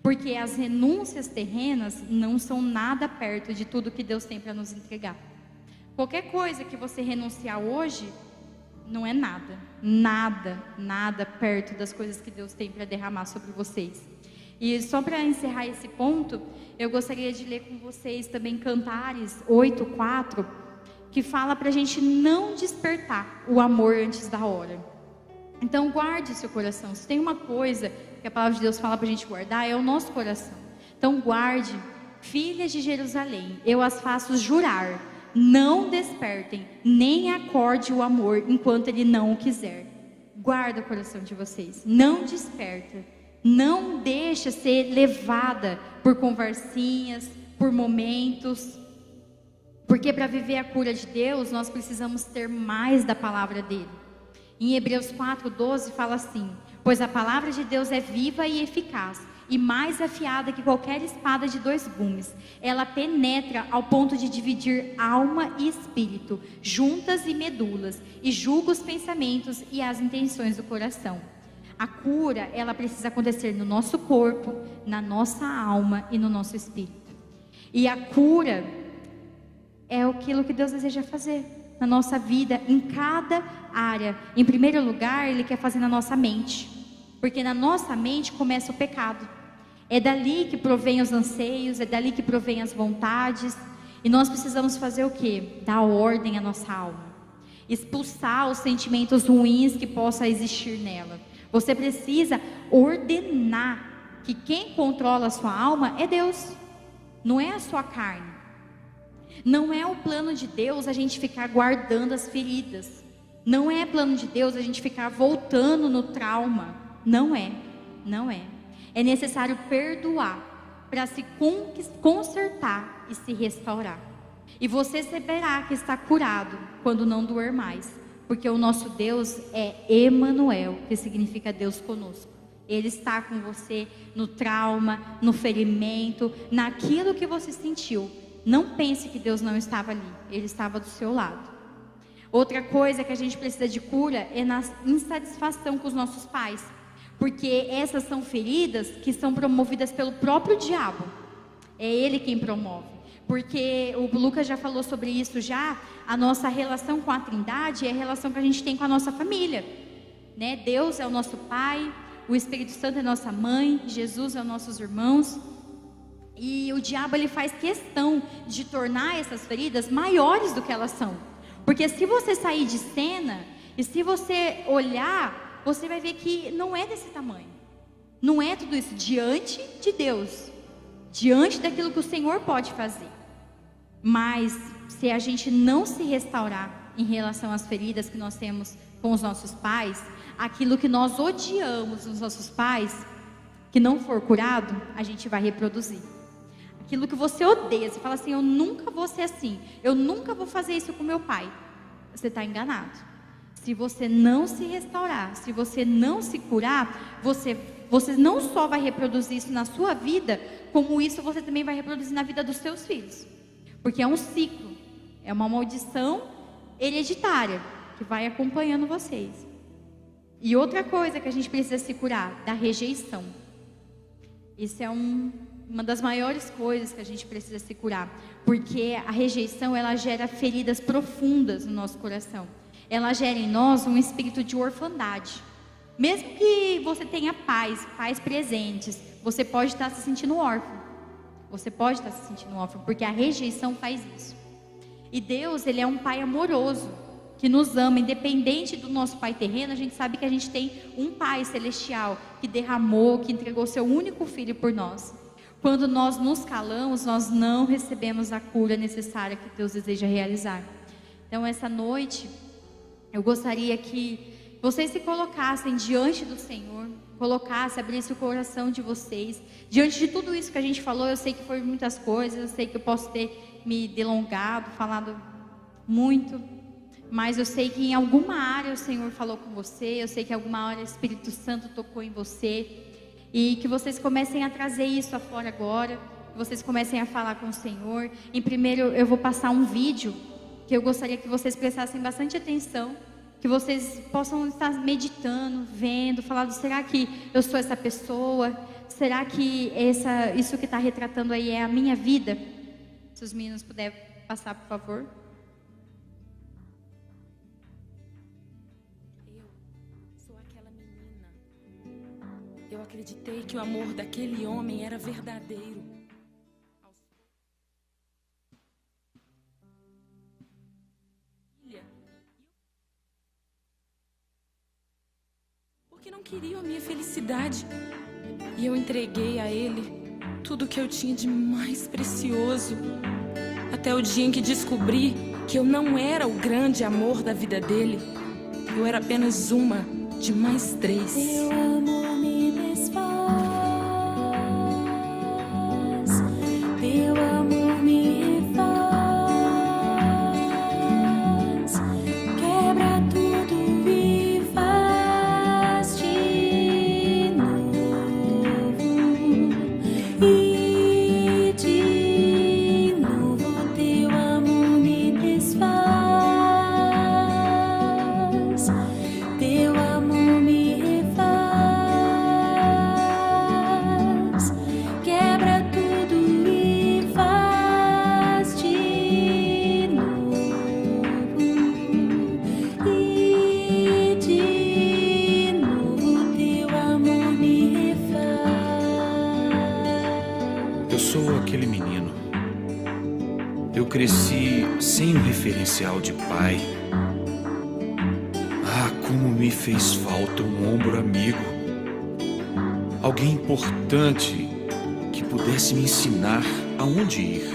Porque as renúncias terrenas não são nada perto de tudo que Deus tem para nos entregar. Qualquer coisa que você renunciar hoje, não é nada perto das coisas que Deus tem para derramar sobre vocês. E só para encerrar esse ponto, eu gostaria de ler com vocês também Cantares 8:4, que fala para a gente não despertar o amor antes da hora. Então guarde seu coração. Se tem uma coisa que a palavra de Deus fala para a gente guardar, é o nosso coração. Então guarde. Filhas de Jerusalém, eu as faço jurar, não despertem, nem acorde o amor enquanto ele não o quiser. Guarda o coração de vocês, não desperta, não deixa ser levada por conversinhas, por momentos, porque para viver a cura de Deus, nós precisamos ter mais da palavra dele. Em Hebreus 4:12 fala assim, pois a palavra de Deus é viva e eficaz, e mais afiada que qualquer espada de 2 gumes. Ela penetra ao ponto de dividir alma e espírito, juntas e medulas, e julga os pensamentos e as intenções do coração. A cura, ela precisa acontecer no nosso corpo, na nossa alma e no nosso espírito. E a cura é aquilo que Deus deseja fazer na nossa vida, em cada área. Em primeiro lugar, Ele quer fazer na nossa mente, porque na nossa mente começa o pecado. É dali que provém os anseios, é dali que provém as vontades. E nós precisamos fazer o quê? Dar ordem à nossa alma, expulsar os sentimentos ruins que possam existir nela. Você precisa ordenar que quem controla a sua alma é Deus, não é a sua carne. Não é o plano de Deus a gente ficar guardando as feridas. Não é plano de Deus a gente ficar voltando no trauma. Não é. É necessário perdoar para se consertar e se restaurar. E você saberá que está curado quando não doer mais. Porque o nosso Deus é Emanuel, que significa Deus conosco. Ele está com você no trauma, no ferimento, naquilo que você sentiu. Não pense que Deus não estava ali, Ele estava do seu lado. Outra coisa que a gente precisa de cura é na insatisfação com os nossos pais. Porque essas são feridas que são promovidas pelo próprio diabo. É ele quem promove. Porque o Lucas já falou sobre isso já. A nossa relação com a Trindade é a relação que a gente tem com a nossa família, né? Deus é o nosso Pai, o Espírito Santo é nossa mãe, Jesus é os nossos irmãos. E o diabo ele faz questão de tornar essas feridas maiores do que elas são. Porque se você sair de cena e se você olhar, você vai ver que não é desse tamanho. Não é tudo isso diante de Deus, diante daquilo que o Senhor pode fazer. Mas se a gente não se restaurar em relação às feridas que nós temos com os nossos pais, aquilo que nós odiamos nos nossos pais, que não for curado, a gente vai reproduzir. Aquilo que você odeia, você fala assim, eu nunca vou ser assim, eu nunca vou fazer isso com meu pai. Você está enganado. Se você não se restaurar, se você não se curar, você não só vai reproduzir isso na sua vida, como isso você também vai reproduzir na vida dos seus filhos. Porque é um ciclo, é uma maldição hereditária que vai acompanhando vocês. E outra coisa que a gente precisa se curar, da rejeição. Isso é uma das maiores coisas que a gente precisa se curar, porque a rejeição ela gera feridas profundas no nosso coração. Ela gera em nós um espírito de orfandade. Mesmo que você tenha pais presentes, você pode estar se sentindo órfão. Você pode estar se sentindo órfão, porque a rejeição faz isso. E Deus, Ele é um Pai amoroso, que nos ama, independente do nosso pai terreno. A gente sabe que a gente tem um Pai celestial, que derramou, que entregou seu único Filho por nós. Quando nós nos calamos, nós não recebemos a cura necessária que Deus deseja realizar. Então essa noite, eu gostaria que vocês se colocassem diante do Senhor, abrisse o coração de vocês, diante de tudo isso que a gente falou. Eu sei que foi muitas coisas, eu sei que eu posso ter me delongado, falado muito, mas eu sei que em alguma área o Senhor falou com você, eu sei que em alguma área o Espírito Santo tocou em você, e que vocês comecem a trazer isso afora agora, que vocês comecem a falar com o Senhor. Em primeiro eu vou passar um vídeo, que eu gostaria que vocês prestassem bastante atenção, que vocês possam estar meditando, vendo, falando, será que eu sou essa pessoa? Será que isso que está retratando aí é a minha vida? Se os meninos puderem passar, por favor. Eu sou aquela menina. Eu acreditei que o amor daquele homem era verdadeiro. Porque não queria a minha felicidade. E eu entreguei a ele tudo que eu tinha de mais precioso. Até o dia em que descobri que eu não era o grande amor da vida dele. Eu era apenas uma de mais 3. Teu amor me desfaz, teu amor me refaz, quebra tudo e faz de novo, e de novo teu amor me desfaz, teu amor me refaz, quebra tudo e faz de novo, e de novo teu amor me refaz. Eu sou aquele menino. Eu cresci sem um referencial de pai. Ah, como me fez falta um ombro amigo. alguém importante que pudesse me ensinar aonde ir,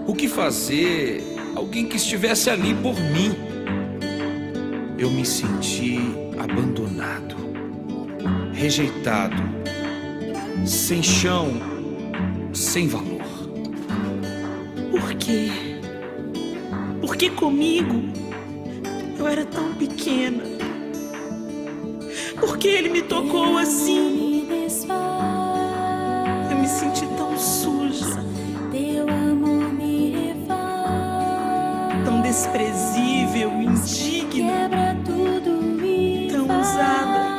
o que fazer, alguém que estivesse ali por mim. Eu me senti abandonado, rejeitado, sem chão, sem valor. Por quê? Por que comigo? Eu era tão pequena. Por que ele me tocou assim? Eu me senti tão suja, tão desprezível, indigna, tão usada.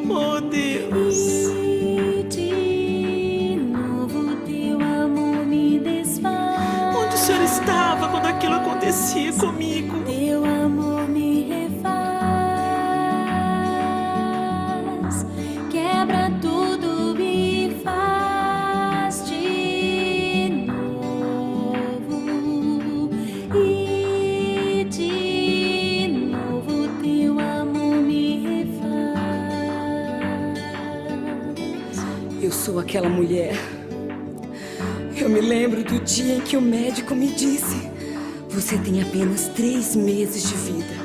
Oh, Deus! Onde o Senhor estava quando aquilo acontecia comigo? Teu amor me refaz, quebra tudo e faz de novo. E de novo teu amor me refaz. Eu sou aquela mulher. Eu me lembro do dia em que o médico me disse: você tem apenas 3 meses de vida.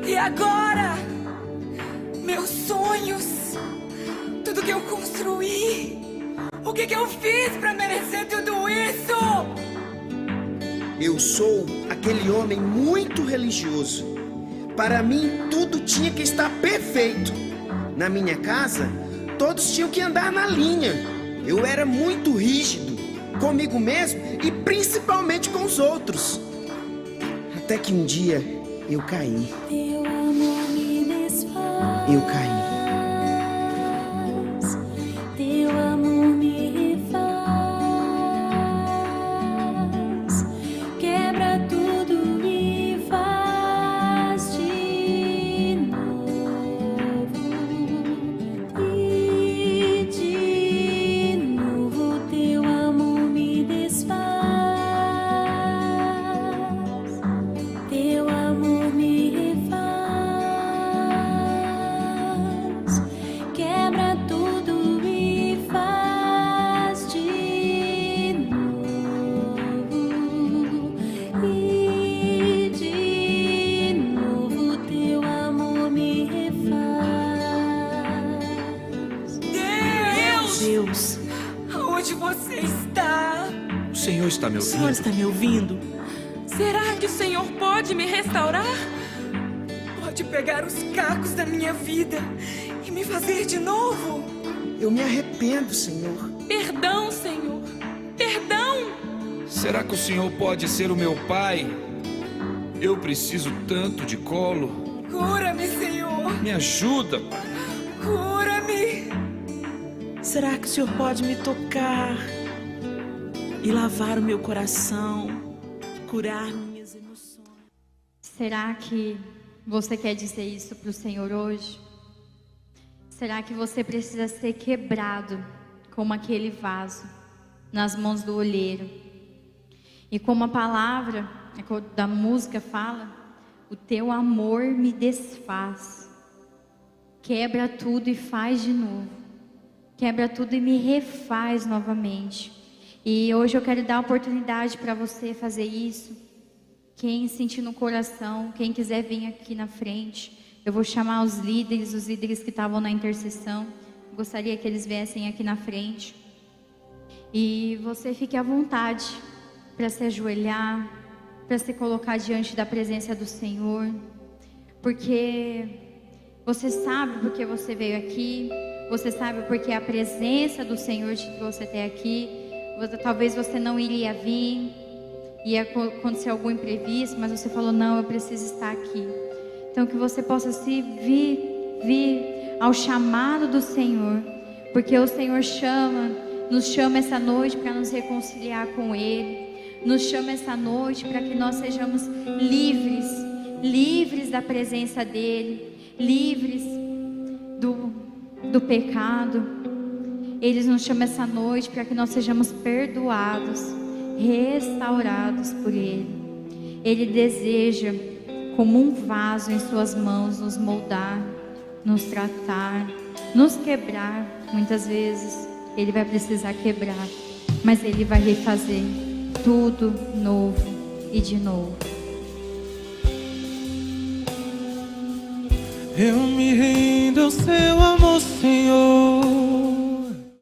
E agora, meus sonhos, tudo que eu construí, o que eu fiz para merecer tudo isso? Eu sou aquele homem muito religioso. Para mim, tudo tinha que estar perfeito. Na minha casa, todos tinham que andar na linha. Eu era muito rígido, comigo mesmo e principalmente com os outros. Até que um dia, eu caí. Teu amor me desfaz. Eu caí. Teu amor me refaz, quebra tudo e faz de novo. E de novo teu amor me desfaz. Teu amor me refaz, quebra tudo e faz de novo. E de novo teu amor me refaz. Deus, aonde você está? O Senhor está me O Senhor ouvindo? está me ouvindo? Será que o Senhor pode me restaurar? Pode pegar os cacos da minha vida e me fazer de novo? Eu me arrependo, Senhor. Perdão, Senhor. Perdão. Será que o Senhor pode ser o meu pai? Eu preciso tanto de colo. Cura-me, Senhor. Me ajuda, Pai. Cura-me. Será que o Senhor pode me tocar e lavar o meu coração, curar minhas emoções? Será que você quer dizer isso para o Senhor hoje? Será que você precisa ser quebrado como aquele vaso nas mãos do olheiro? E como a palavra da música fala, o teu amor me desfaz, quebra tudo e faz de novo, quebra tudo e me refaz novamente. E hoje eu quero dar a oportunidade para você fazer isso. Quem sentir no coração, quem quiser vir aqui na frente, eu vou chamar os líderes que estavam na intercessão. Gostaria que eles viessem aqui na frente. E você fique à vontade para se ajoelhar, para se colocar diante da presença do Senhor, porque você sabe porque você veio aqui, você sabe porque a presença do Senhor te trouxe até aqui. Talvez você não iria vir, ia acontecer algum imprevisto, mas você falou: não, eu preciso estar aqui. Então que você possa se vir ao chamado do Senhor, porque o Senhor nos chama essa noite para nos reconciliar com Ele, nos chama essa noite para que nós sejamos livres da presença dEle, livres do pecado. Ele nos chama essa noite para que nós sejamos perdoados, restaurados por Ele. Ele deseja como um vaso em suas mãos, nos moldar, nos tratar, nos quebrar. Muitas vezes Ele vai precisar quebrar, mas Ele vai refazer tudo novo e de novo. Eu me rendo ao seu amor, Senhor.